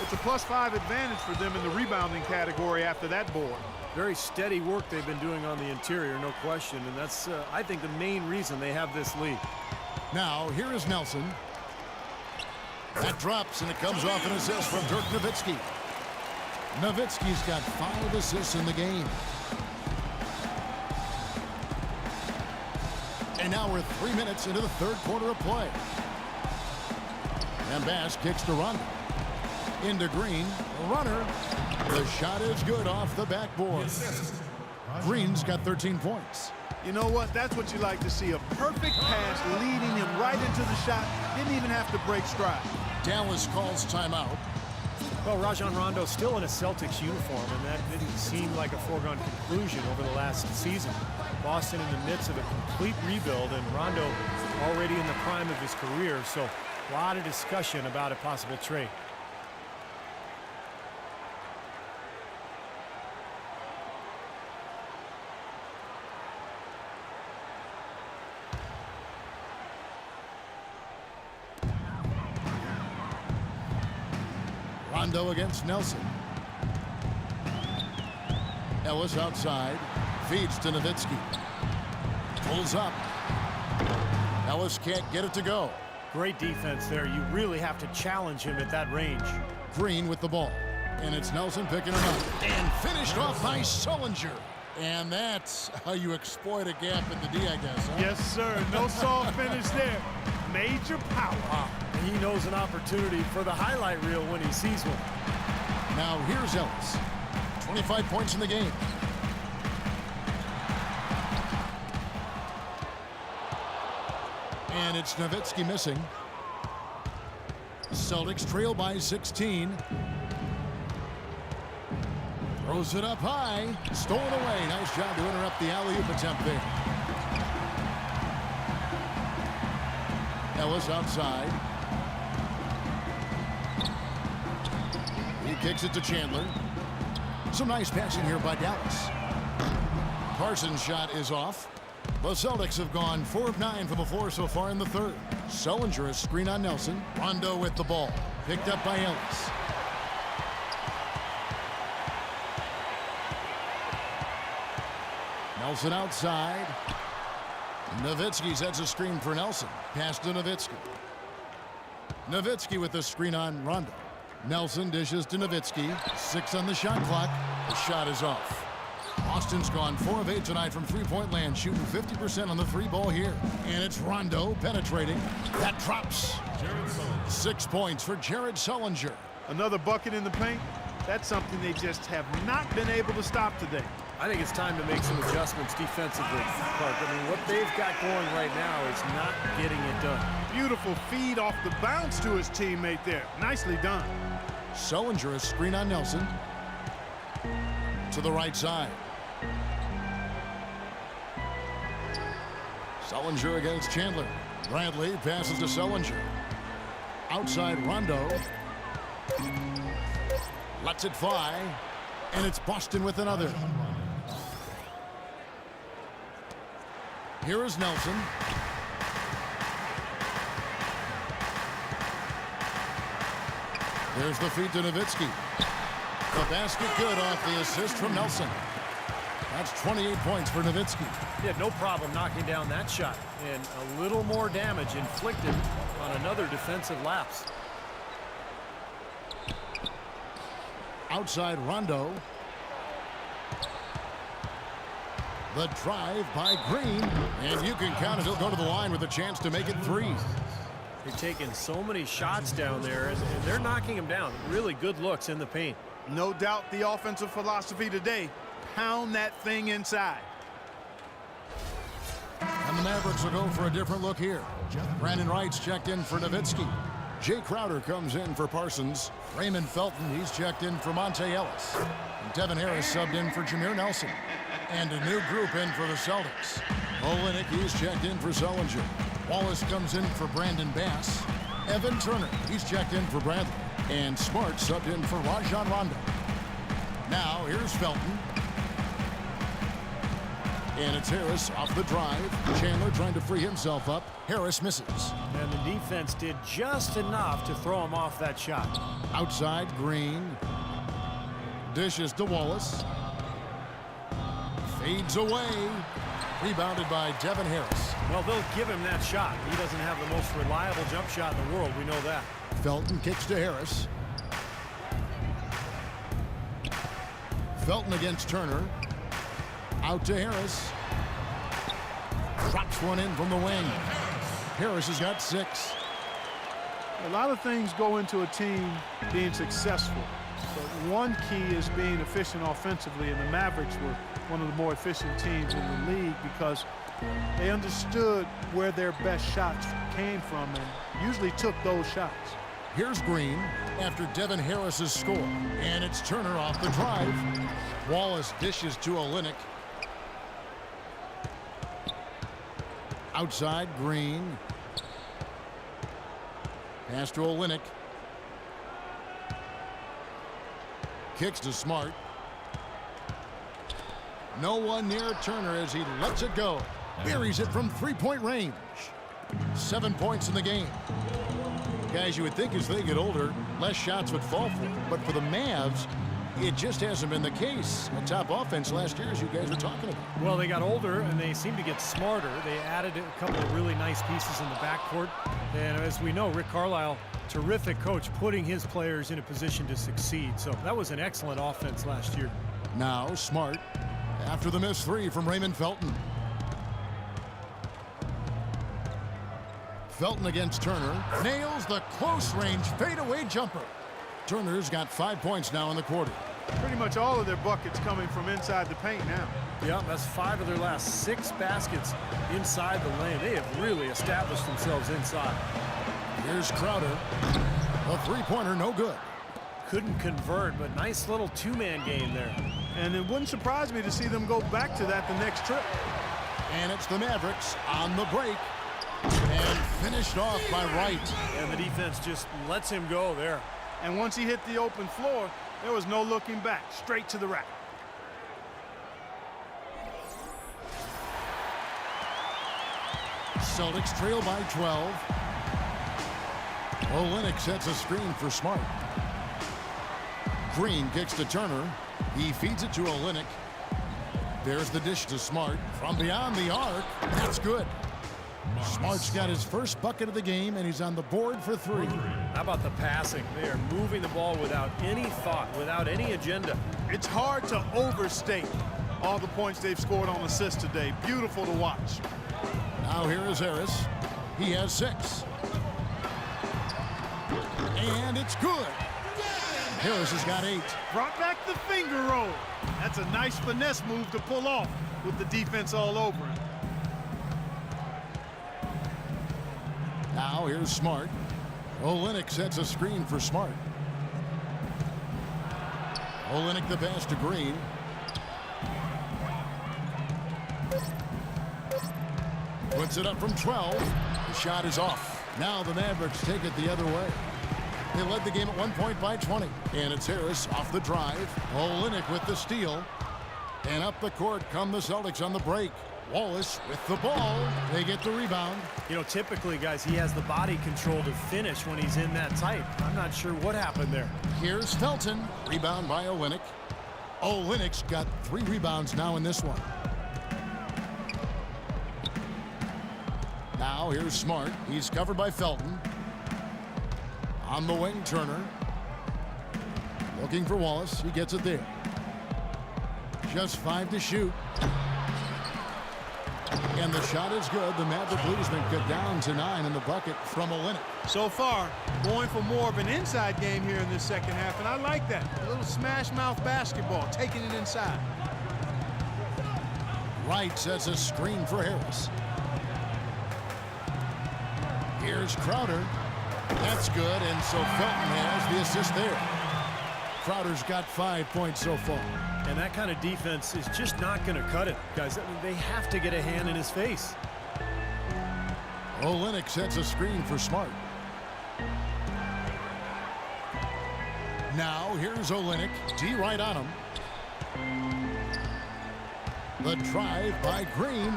It's a +5 advantage for them in the rebounding category after that board. Very steady work they've been doing on the interior, no question. And that's, I think, the main reason they have this lead. Now, here is Nelson. That drops, and it comes off an assist from Dirk Nowitzki. Nowitzki's got 5 assists in the game. And now we're 3 minutes into the third quarter of play. And Bass kicks to Rondo. Into Green. Runner. The shot is good off the backboard. Green's got 13 points. You know what? That's what you like to see. A perfect pass leading him right into the shot. Didn't even have to break stride. Dallas calls timeout. Well, Rajon Rondo still in a Celtics uniform, and that didn't seem like a foregone conclusion over the last season. Boston in the midst of a complete rebuild, and Rondo already in the prime of his career, so a lot of discussion about a possible trade. Rondo against Nelson. Ellis outside. Feeds to Nowitzki. Pulls up. Ellis can't get it to go. Great defense there. You really have to challenge him at that range. Green with the ball. And it's Nelson picking him up. And finished off by Sullinger. And that's how you exploit a gap in the D, I guess. Huh? Yes, sir. No soft finish there. Major power. Wow. And he knows an opportunity for the highlight reel when he sees one. Now here's Ellis. 25 points in the game. And it's Nowitzki missing. Celtics trail by 16. Throws it up high. Stolen away. Nice job to interrupt the alley-oop attempt there. Ellis outside. He kicks it to Chandler. Some nice passing here by Dallas. Parsons' shot is off. The Celtics have gone 4 of 9 from the floor so far in the third. Sullinger a screen on Nelson. Rondo with the ball. Picked up by Ellis. Nelson outside. Nowitzki sets a screen for Nelson. Pass to Nowitzki. Nowitzki with the screen on Rondo. Nelson dishes to Nowitzki. 6 on the shot clock. The shot is off. Austin's gone 4 of 8 tonight from three-point land, shooting 50% on the three ball here. And it's Rondo penetrating. That drops. 6 points for Jared Sullinger. Another bucket in the paint. That's something they just have not been able to stop today. I think it's time to make some adjustments defensively, Clark. I mean, what they've got going right now is not getting it done. Beautiful feed off the bounce to his teammate there. Nicely done. Sullinger a screen on Nelson. To the right side. Sullinger against Chandler. Bradley passes to Sullinger. Outside Rondo. Lets it fly. And it's Boston with another. Here is Nelson. There's the feed to Nowitzki. The basket good off the assist from Nelson. That's 28 points for Nowitzki. He had no problem knocking down that shot. And a little more damage inflicted on another defensive lapse. Outside Rondo. The drive by Green. And you can count it. He'll go to the line with a chance to make it 3. They're taking so many shots down there, and they're knocking them down. Really good looks in the paint. No doubt the offensive philosophy today, pound that thing inside. And the Mavericks will go for a different look here. Brandon Wright's checked in for Nowitzki. Jay Crowder comes in for Parsons. Raymond Felton, he's checked in for Monte Ellis. And Devin Harris subbed in for Jameer Nelson. And a new group in for the Celtics. Olenek, he's checked in for Sullinger. Wallace comes in for Brandon Bass. Evan Turner, he's checked in for Bradley. And Smart subbed in for Rajon Rondo. Now, here's Felton. And it's Harris off the drive. Chandler trying to free himself up. Harris misses. And the defense did just enough to throw him off that shot. Outside, Green. Dishes to Wallace. Fades away. Rebounded by Devin Harris. Well, they'll give him that shot. He doesn't have the most reliable jump shot in the world. We know that. Felton kicks to Harris. Felton against Turner. Out to Harris. Drops one in from the wing. Harris has got 6. A lot of things go into a team being successful. But one key is being efficient offensively, and the Mavericks were one of the more efficient teams in the league because they understood where their best shots came from and usually took those shots. Here's Green after Devin Harris's score. And it's Turner off the drive. Wallace dishes to Olynyk. Outside, Green. Pass to Olynyk. Kicks to Smart. No one near Turner as he lets it go. Buries it from three-point range. 7 points in the game. Guys, you would think as they get older, less shots would fall for them. But for the Mavs, it just hasn't been the case. A top offense last year, as you guys were talking about. Well, they got older, and they seem to get smarter. They added a couple of really nice pieces in the backcourt. And as we know, Rick Carlisle, terrific coach, putting his players in a position to succeed. So that was an excellent offense last year. Now Smart after the missed 3 from Raymond Felton. Felton against Turner. Nails the close-range fadeaway jumper. Turner's got 5 points now in the quarter. Pretty much all of their buckets coming from inside the paint now. Yeah, that's 5 of their last 6 baskets inside the lane. They have really established themselves inside. Here's Crowder. A three-pointer, no good. Couldn't convert, but nice little two-man game there. And it wouldn't surprise me to see them go back to that the next trip. And it's the Mavericks on the break. And finished off by Wright. And the defense just lets him go there. And once he hit the open floor, there was no looking back, straight to the rack. Celtics trail by 12. Olynyk sets a screen for Smart. Green kicks to Turner. He feeds it to Olynyk. There's the dish to Smart. From beyond the arc, that's good. Smart's got his first bucket of the game, and he's on the board for 3. How about the passing? They are moving the ball without any thought, without any agenda. It's hard to overstate all the points they've scored on assists today. Beautiful to watch. Now here is Harris. He has 6. And it's good. Harris has got 8. Brought back the finger roll. That's a nice finesse move to pull off with the defense all over him. Now here's Smart. Olynyk sets a screen for Smart. Olynyk the pass to Green. Puts it up from 12. The shot is off. Now the Mavericks take it the other way. They led the game at 1 point by 20. And it's Harris off the drive. Olynyk with the steal. And up the court come the Celtics on the break. Wallace with the ball. They get the rebound. You know, typically, guys, he has the body control to finish when he's in that tight. I'm not sure what happened there. Here's Felton. Rebound by Olynyk. Olynyk's got 3 rebounds now in this one. Now here's Smart. He's covered by Felton. On the wing, Turner. Looking for Wallace. He gets it there. Just 5 to shoot. And the shot is good. The Maverick lead has been cut down to 9 in the bucket from Olynyk. So far, going for more of an inside game here in this second half, and I like that. A little smash mouth basketball, taking it inside. Wright sets a screen for Harris. Here's Crowder. That's good, and so Felton has the assist there. Crowder's got 5 points so far. And that kind of defense is just not going to cut it, guys. I mean, they have to get a hand in his face. Olynyk sets a screen for Smart. Now here's Olynyk. D right on him. The drive by Green.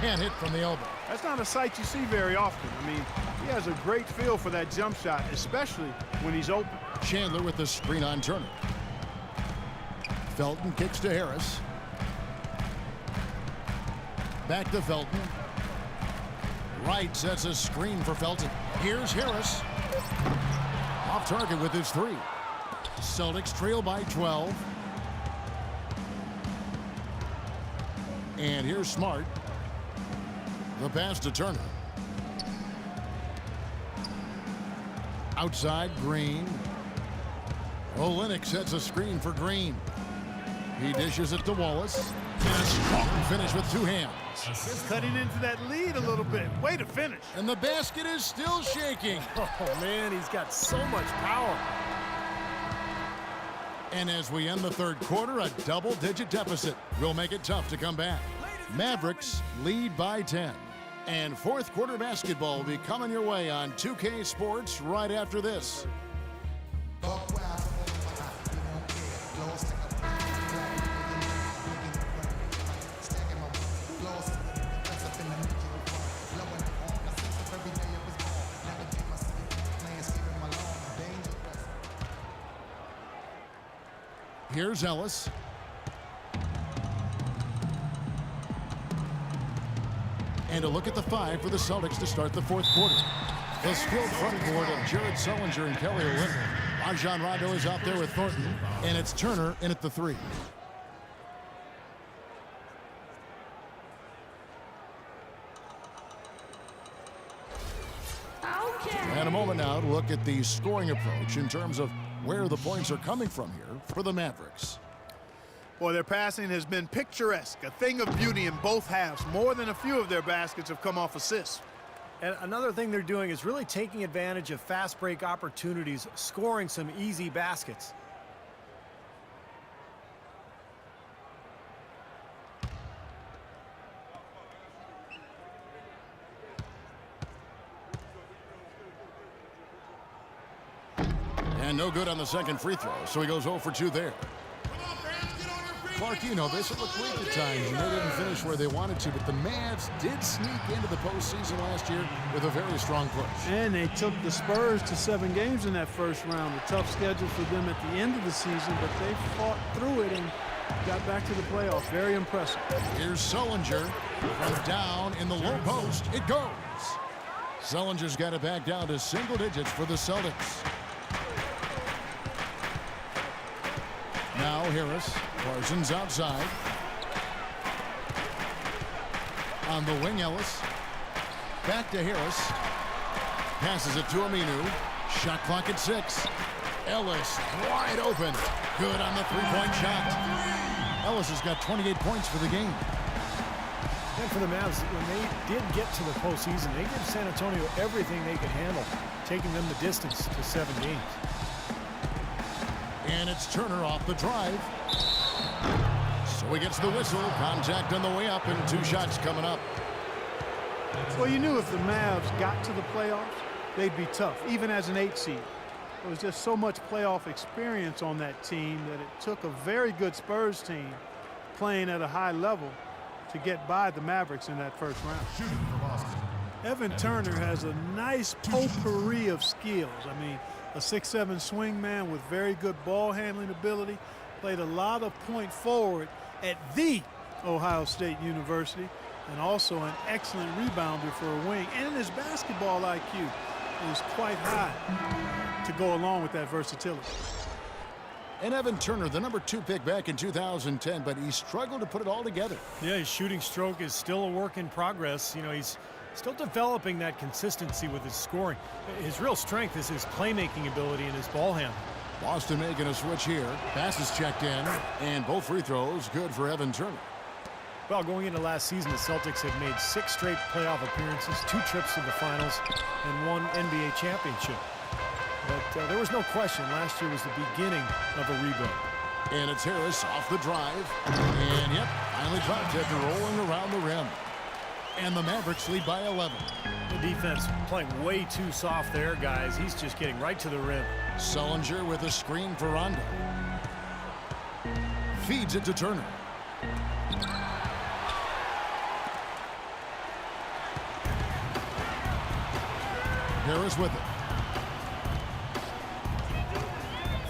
Can't hit from the elbow. That's not a sight you see very often. I mean, he has a great feel for that jump shot, especially when he's open. Chandler with the screen on Turner. Felton kicks to Harris. Back to Felton. Wright sets a screen for Felton. Here's Harris. Off target with his 3. Celtics trail by 12. And here's Smart. The pass to Turner. Outside, Green. Olynyk sets a screen for Green. He dishes it to Wallace. And a strong finish with two hands. Just cutting into that lead a little bit. Way to finish. And the basket is still shaking. Oh, man, he's got so much power. And as we end the third quarter, a double-digit deficit will make it tough to come back. Mavericks lead by 10. And fourth quarter basketball will be coming your way on 2K Sports right after this. Here's Ellis. And a look at the five for the Celtics to start the fourth quarter. The skilled front court of Jared Sullinger and Kelly Olynyk. Rajon Rondo is out there with Thornton, and it's Turner in at the three. And a moment now to look at the scoring approach in terms of where the points are coming from here for the Mavericks. Boy, their passing has been picturesque, a thing of beauty in both halves. More than a few of their baskets have come off assists. And another thing they're doing is really taking advantage of fast break opportunities, scoring some easy baskets. And no good on the second free throw, so he goes 0 for 2 there. Clark, you know this. It looked weak at times, and they didn't finish where they wanted to, but the Mavs did sneak into the postseason last year with a very strong push. And they took the Spurs to 7 games in that first round. A tough schedule for them at the end of the season, but they fought through it and got back to the playoffs. Very impressive. Here's Sullinger from down in the low post. It goes. Sullinger's got it back down to single digits for the Celtics. Now Harris. Parsons outside. On the wing, Ellis. Back to Harris. Passes it to Aminu. Shot clock at 6. Ellis wide open. Good on the three-point shot. Ellis has got 28 points for the game. And for the Mavs, when they did get to the postseason, they gave San Antonio everything they could handle, taking them the distance to 7 games. And it's Turner off the drive. So he gets the whistle. Contact on the way up, and 2 shots coming up. Well, you knew if the Mavs got to the playoffs, they'd be tough, even as an 8 seed. There was just so much playoff experience on that team that it took a very good Spurs team playing at a high level to get by the Mavericks in that first round. Shooting for Boston. Evan Turner has a nice potpourri of skills. I mean, a 6'7" swing man with very good ball handling ability. Played a lot of point forward at the Ohio State University, and also an excellent rebounder for a wing. And his basketball IQ is quite high to go along with that versatility. And Evan Turner, the number 2 pick back in 2010, but he struggled to put it all together. Yeah, his shooting stroke is still a work in progress. You know, he's still developing that consistency with his scoring. His real strength is his playmaking ability and his ball handling. Boston making a switch here. Passes checked in, and both free throws good for Evan Turner. Well, going into last season, the Celtics had made 6 straight playoff appearances, 2 trips to the finals, and 1 NBA championship. But there was no question last year was the beginning of a rebuild. And it's Harris off the drive. And, yep, finally dropped it, rolling around the rim. And the Mavericks lead by 11. The defense playing way too soft there, guys. He's just getting right to the rim. Sullinger with a screen for Rondo. Feeds it to Turner. Harris with it.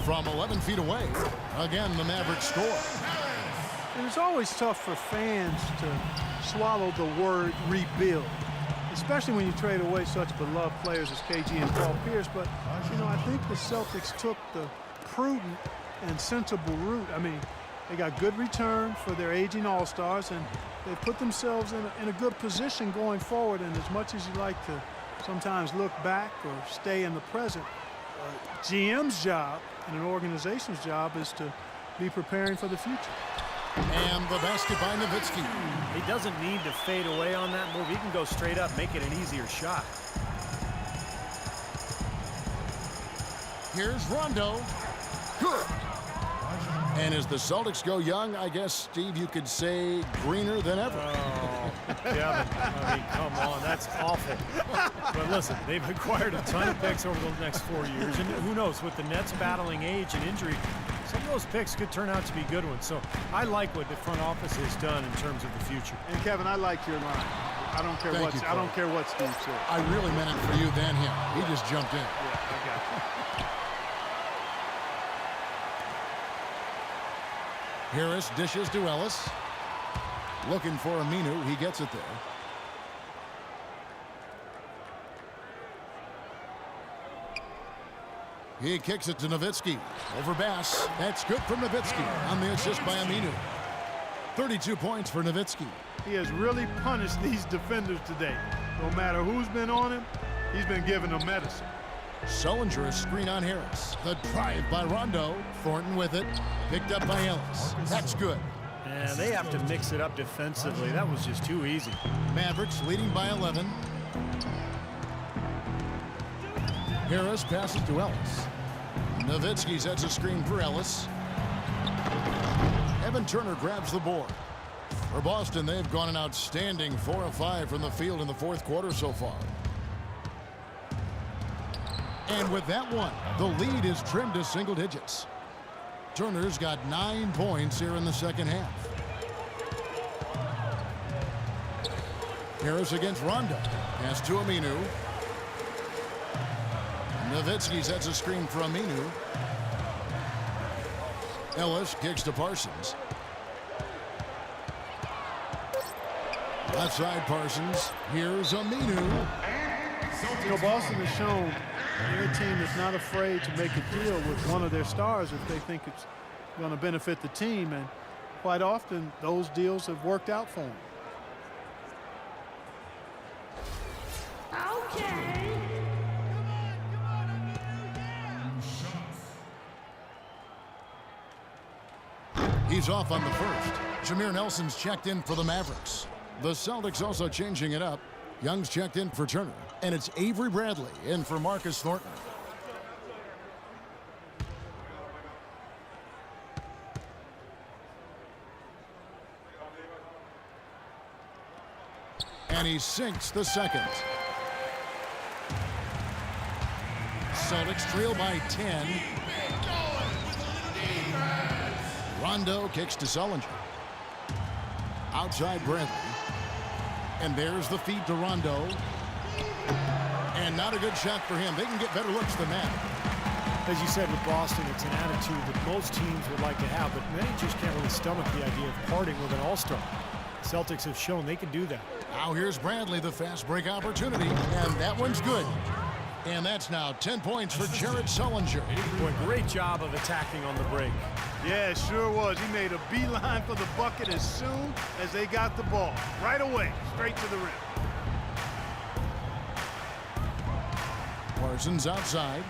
From 11 feet away, again the Mavericks score. And it's always tough for fans to swallow the word rebuild, especially when you trade away such beloved players as KG and Paul Pierce. But, you know, I think the Celtics took the prudent and sensible route. I mean, They got good return for their aging all-stars, and they put themselves in a good position going forward. And as much as you like to sometimes look back or stay in the present, GM's job and an organization's job is to be preparing for the future. And the basket by Nowitzki. He doesn't need to fade away on that move. He can go straight up, make it an easier shot. Here's Rondo. Good. And as the Celtics go young, I guess, Steve, you could say greener than ever. Oh, Kevin, I mean, come on, that's awful. But listen, they've acquired a ton of picks over the next 4 years, and who knows, with the Nets battling age and injury, some of those picks could turn out to be good ones. So I like what the front office has done in terms of the future. And Kevin, I like your line. I don't care what Steve said. I really meant it for you than him. He just jumped in. Yeah, I got you. Harris dishes to Ellis. Looking for Aminu. He gets it there. He kicks it to Nowitzki. Over Bass. That's good from Nowitzki on the assist by Aminu. 32 points for Nowitzki. He has really punished these defenders today. No matter who's been on him, he's been giving them medicine. Sullinger, a screen on Harris. The drive by Rondo. Thornton with it. Picked up by Ellis. That's good. And they have to mix it up defensively. That was just too easy. Mavericks leading by 11. Harris passes to Ellis. Nowitzki sets a screen for Ellis. Evan Turner grabs the board. For Boston, they've gone an outstanding 4 of 5 from the field in the fourth quarter so far. And with that one, the lead is trimmed to single digits. Turner's got 9 points here in the second half. Harris against Rondo. Pass to Aminu. Nowitzki sets a screen for Aminu. Ellis kicks to Parsons. Left side Parsons. Here's Aminu. You know, Boston has shown they're a team that's not afraid to make a deal with one of their stars if they think it's going to benefit the team, and quite often those deals have worked out for them. Okay. He's off on the first. Jameer Nelson's checked in for the Mavericks. The Celtics also changing it up. Young's checked in for Turner. And it's Avery Bradley in for Marcus Thornton. And he sinks the second. Celtics trail by 10. Rondo kicks to Sullinger. Outside Bradley. And there's the feed to Rondo. And not a good shot for him. They can get better looks than that. As you said with Boston, it's an attitude that most teams would like to have, but many just can't really stomach the idea of parting with an all-star. Celtics have shown they can do that. Now here's Bradley, the fast break opportunity, and that one's good. And that's now 10 points for Jared Sullinger. Boy, great job of attacking on the break. Yeah, it sure was. He made a beeline for the bucket as soon as they got the ball. Right away, straight to the rim. Parsons outside.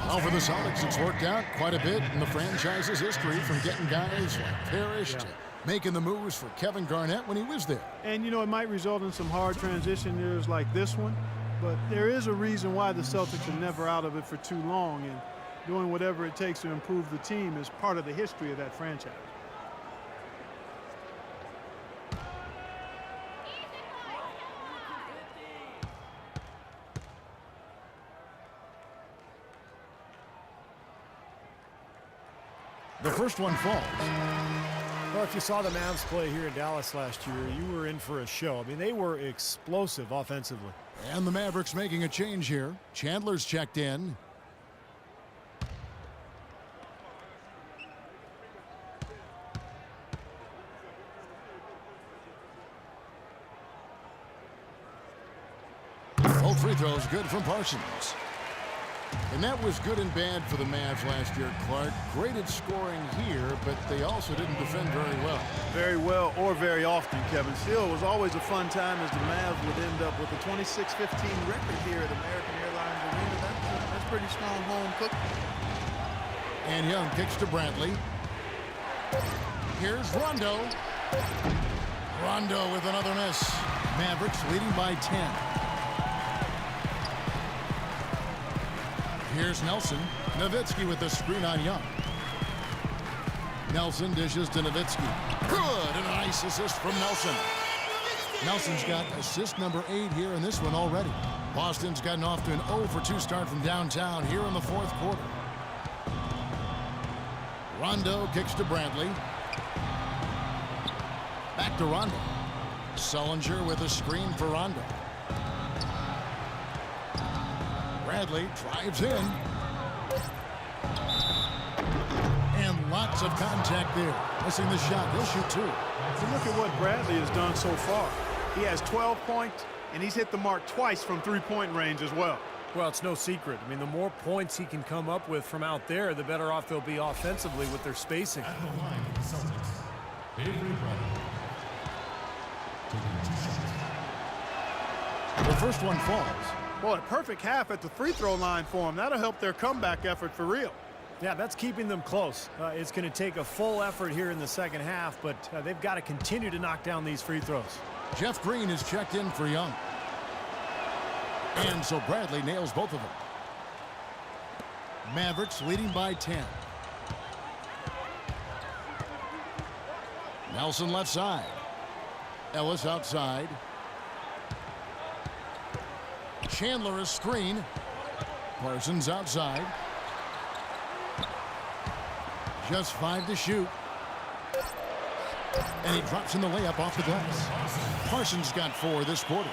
Well, for the Celtics, it's worked out quite a bit in the franchise's history, from getting guys like Parrish to making the moves for Kevin Garnett when he was there. And, you know, it might result in some hard transition years like this one, but there is a reason why the Celtics are never out of it for too long, and doing whatever it takes to improve the team is part of the history of that franchise. The first one falls. Well, if you saw the Mavs play here in Dallas last year, you were in for a show. I mean, they were explosive offensively. And the Mavericks making a change here. Chandler's checked in. Both free throws good from Parsons. And that was good and bad for the Mavs last year, Clark. Great at scoring here, but they also didn't defend very well. Very well or very often, Kevin. Still, it was always a fun time as the Mavs would end up with a 26-15 record here at American Airlines Arena. That's pretty strong home cooking. And Young kicks to Bradley. Here's Rondo. Rondo with another miss. Mavericks leading by 10. Here's Nelson. Nowitzki with the screen on Young. Nelson dishes to Nowitzki. Good, and a nice assist from Nelson. Nelson's got assist number 8 here in this one already. Boston's gotten off to an 0-for-2 start from downtown here in the fourth quarter. Rondo kicks to Bradley. Back to Rondo. Sullinger with a screen for Rondo. Bradley drives in. And lots of contact there. Missing the shot. He'll shoot 2. So look at what Bradley has done so far. He has 12 points, and he's hit the mark twice from three-point range as well. Well, it's no secret. I mean, the more points he can come up with from out there, the better off they'll be offensively with their spacing. At the line of the Celtics, Avery Bradley. Taking 2 shots. The first one falls. Boy, a perfect half at the free throw line for him. That'll help their comeback effort for real. Yeah, that's keeping them close. It's going to take a full effort here in the second half, but they've got to continue to knock down these free throws. Jeff Green is checked in for Young. And so Bradley nails both of them. Mavericks leading by 10. Nelson left side. Ellis outside. Chandler a screen. Parsons outside. Just 5 to shoot. And he drops in the layup off the glass. Parsons got 4 this quarter.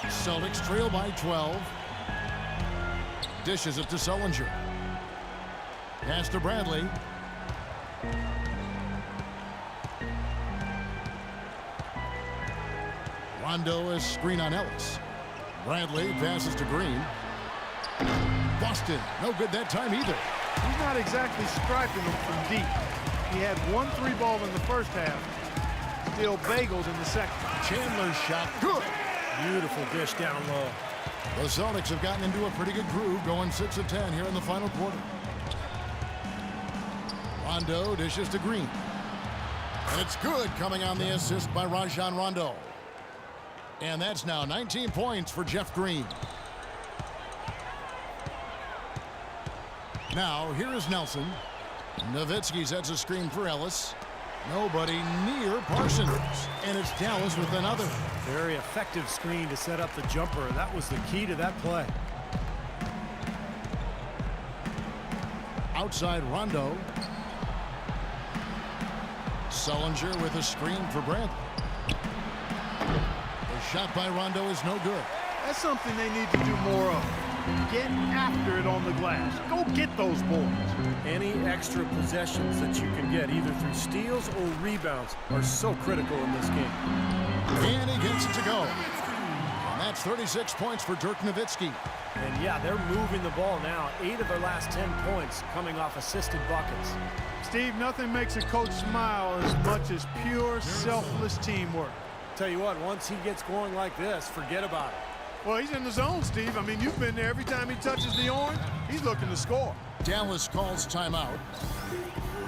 Celtics trail by 12. Dishes it to Sullinger. Pass to Bradley. Rondo is screen on Ellis. Bradley passes to Green. Boston, no good that time either. He's not exactly striping them from deep. He had 1 3-ball in the first half. Still bagels in the second. Chandler's shot, good. Beautiful dish down low. The Celtics have gotten into a pretty good groove, going 6 of 10 here in the final quarter. Rondo dishes to Green. And it's good, coming on the assist by Rajon Rondo. And that's now 19 points for Jeff Green. Now, here is Nelson. Nowitzki sets a screen for Ellis. Nobody near Parsons. And it's Dallas with another. Very effective screen to set up the jumper. That was the key to that play. Outside Rondo. Sullinger with a screen for Bradley. The shot by Rondo is no good. That's something they need to do more of. Get after it on the glass. Go get those boards. Any extra possessions that you can get, either through steals or rebounds, are so critical in this game. And he gets it to go. And that's 36 points for Dirk Nowitzki. And yeah, they're moving the ball now. 8 of their last 10 points coming off assisted buckets. Steve, nothing makes a coach smile as much as pure, selfless teamwork. Tell you what, once he gets going like this, forget about it. Well, he's in the zone, Steve. I mean, you've been there. Every time he touches the orange, he's looking to score. Dallas calls timeout.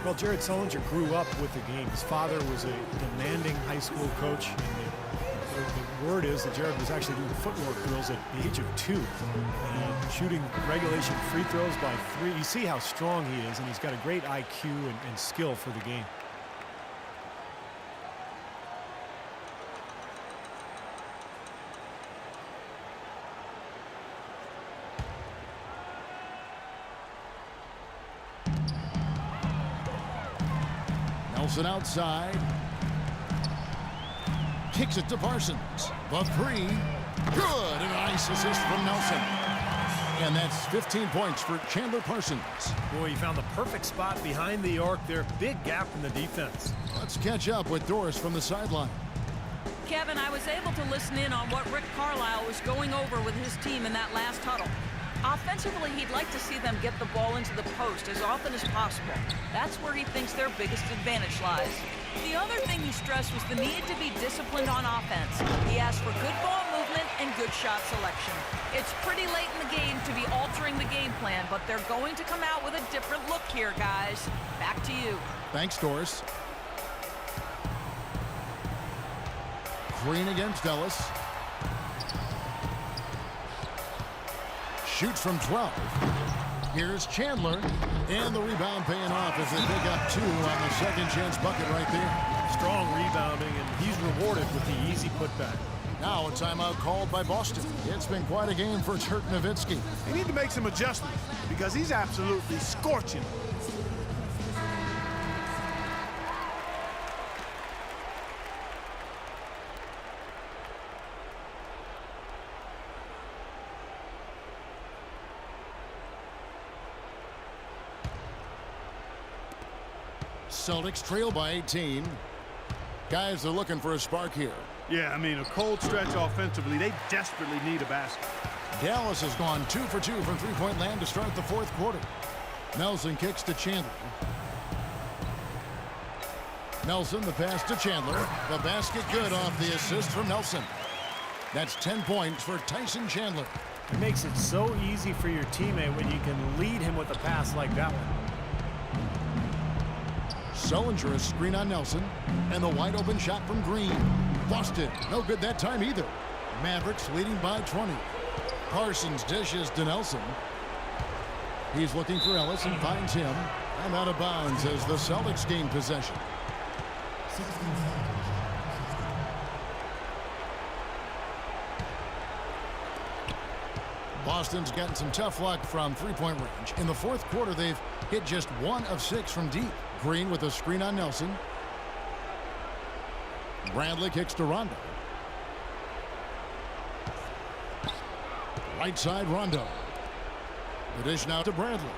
Well, Jared Sullinger grew up with the game. His father was a demanding high school coach. And the word is that Jared was actually doing footwork drills at the age of 2 and shooting regulation free throws by 3. You see how strong he is, and he's got a great IQ and skill for the game. Nelson outside. Kicks it to Parsons. The 3. Good. And a nice assist from Nelson. And that's 15 points for Chandler Parsons. Boy, he found the perfect spot behind the arc there. Big gap in the defense. Let's catch up with Doris from the sideline. Kevin, I was able to listen in on what Rick Carlisle was going over with his team in that last huddle. Offensively, he'd like to see them get the ball into the post as often as possible. That's where he thinks their biggest advantage lies. The other thing he stressed was the need to be disciplined on offense. He asked for good ball movement and good shot selection. It's pretty late in the game to be altering the game plan, but they're going to come out with a different look here, guys. Back to you. Thanks, Doris. Green against Ellis. Shoots from 12. Here's Chandler. And the rebound paying off as they pick up 2 on the second chance bucket right there. Strong rebounding, and he's rewarded with the easy putback. Now a timeout called by Boston. It's been quite a game for Dirk Nowitzki. They need to make some adjustments because he's absolutely scorching. Celtics trail by 18. Guys are looking for a spark here. Yeah, I mean, a cold stretch offensively. They desperately need a basket. Dallas has gone 2 for 2 from three-point land to start the fourth quarter. Nelson kicks to Chandler. Nelson, the pass to Chandler. The basket good off the assist from Nelson. That's 10 points for Tyson Chandler. It makes it so easy for your teammate when you can lead him with a pass like that one. Sullinger a screen on Nelson, and the wide open shot from Green. Boston, no good that time either. Mavericks leading by 20. Parsons dishes to Nelson. He's looking for Ellis and finds him. And out of bounds as the Celtics gain possession. Boston's gotten some tough luck from three-point range. In the fourth quarter, they've hit just 1 of 6 from deep. Green with a screen on Nelson. Bradley kicks to Rondo. Right side, Rondo. The dish now to Bradley.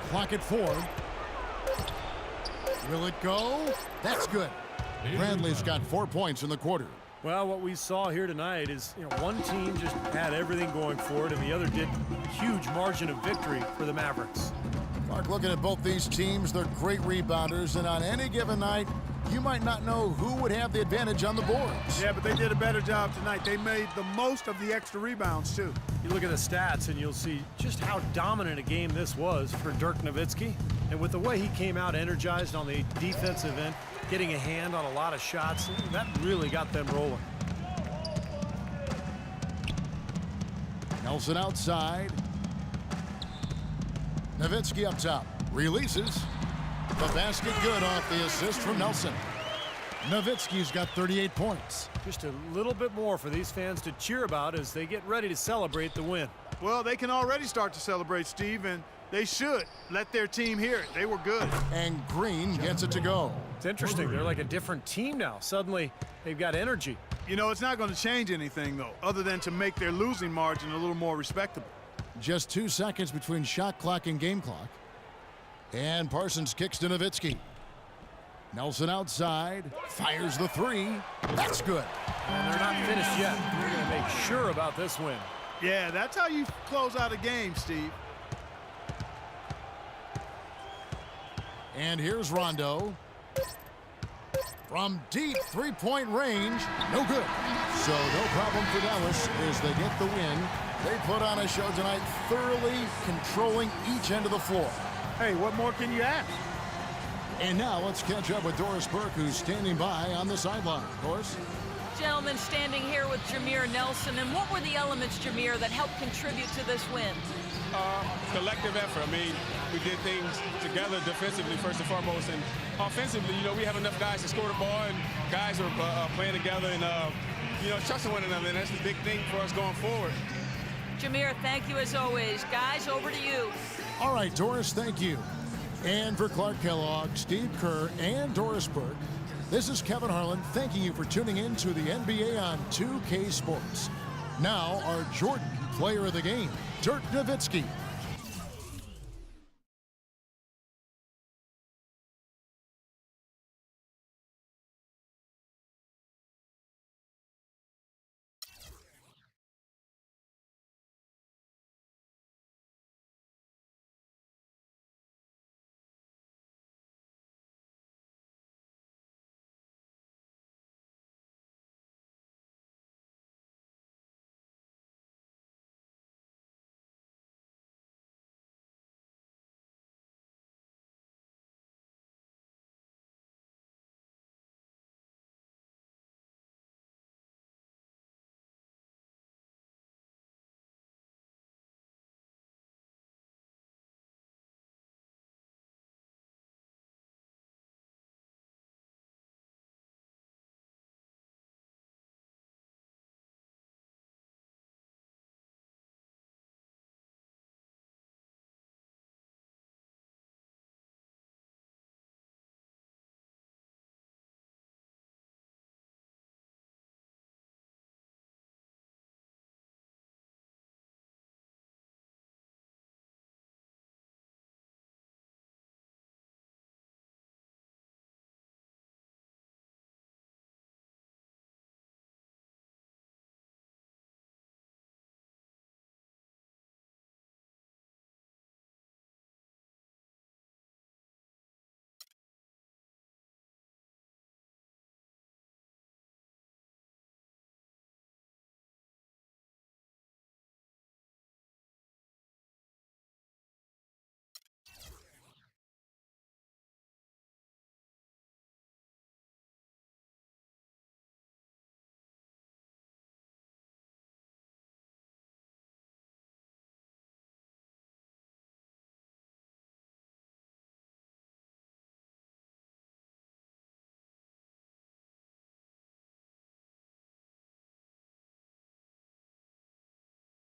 Clock at 4. Will it go? That's good. Bradley's got 4 points in the quarter. Well, what we saw here tonight is, one team just had everything going for it, and the other did. Huge margin of victory for the Mavericks. Mark, looking at both these teams, they're great rebounders, and on any given night, you might not know who would have the advantage on the boards. Yeah, but they did a better job tonight. They made the most of the extra rebounds, too. You look at the stats, and you'll see just how dominant a game this was for Dirk Nowitzki. And with the way he came out energized on the defensive end, getting a hand on a lot of shots, that really got them rolling. Nelson outside. Nowitzki up top. Releases. The basket good off the assist from Nelson. Nowitzki's got 38 points. Just a little bit more for these fans to cheer about as they get ready to celebrate the win. Well, they can already start to celebrate, Steve, and they should let their team hear it. They were good. And Green gets it to go. It's interesting. They're like a different team now. Suddenly, they've got energy. It's not going to change anything, though, other than to make their losing margin a little more respectable. Just 2 seconds between shot clock and game clock. And Parsons kicks to Nowitzki. Nelson outside. Fires the 3. That's good. And they're not finished yet. They're going to make sure about this win. Yeah, that's how you close out a game, Steve. And here's Rondo. From deep three-point range, no good. So no problem for Dallas as they get the win. They put on a show tonight, thoroughly controlling each end of the floor. Hey, what more can you ask? And now let's catch up with Doris Burke, who's standing by on the sideline. Doris? Gentlemen, standing here with Jameer Nelson. And what were the elements, Jameer, that helped contribute to this win? Collective effort. I mean, we did things together defensively first and foremost, and offensively, we have enough guys to score the ball, and guys are playing together and trusting one another, and that's the big thing for us going forward. Jameer, thank you as always. Guys, over to you. All right, Doris, thank you. And for Clark Kellogg, Steve Kerr, and Doris Burke, this is Kevin Harlan thanking you for tuning in to the NBA on 2K Sports. Now, our Jordan Player of the Game, Dirk Nowitzki.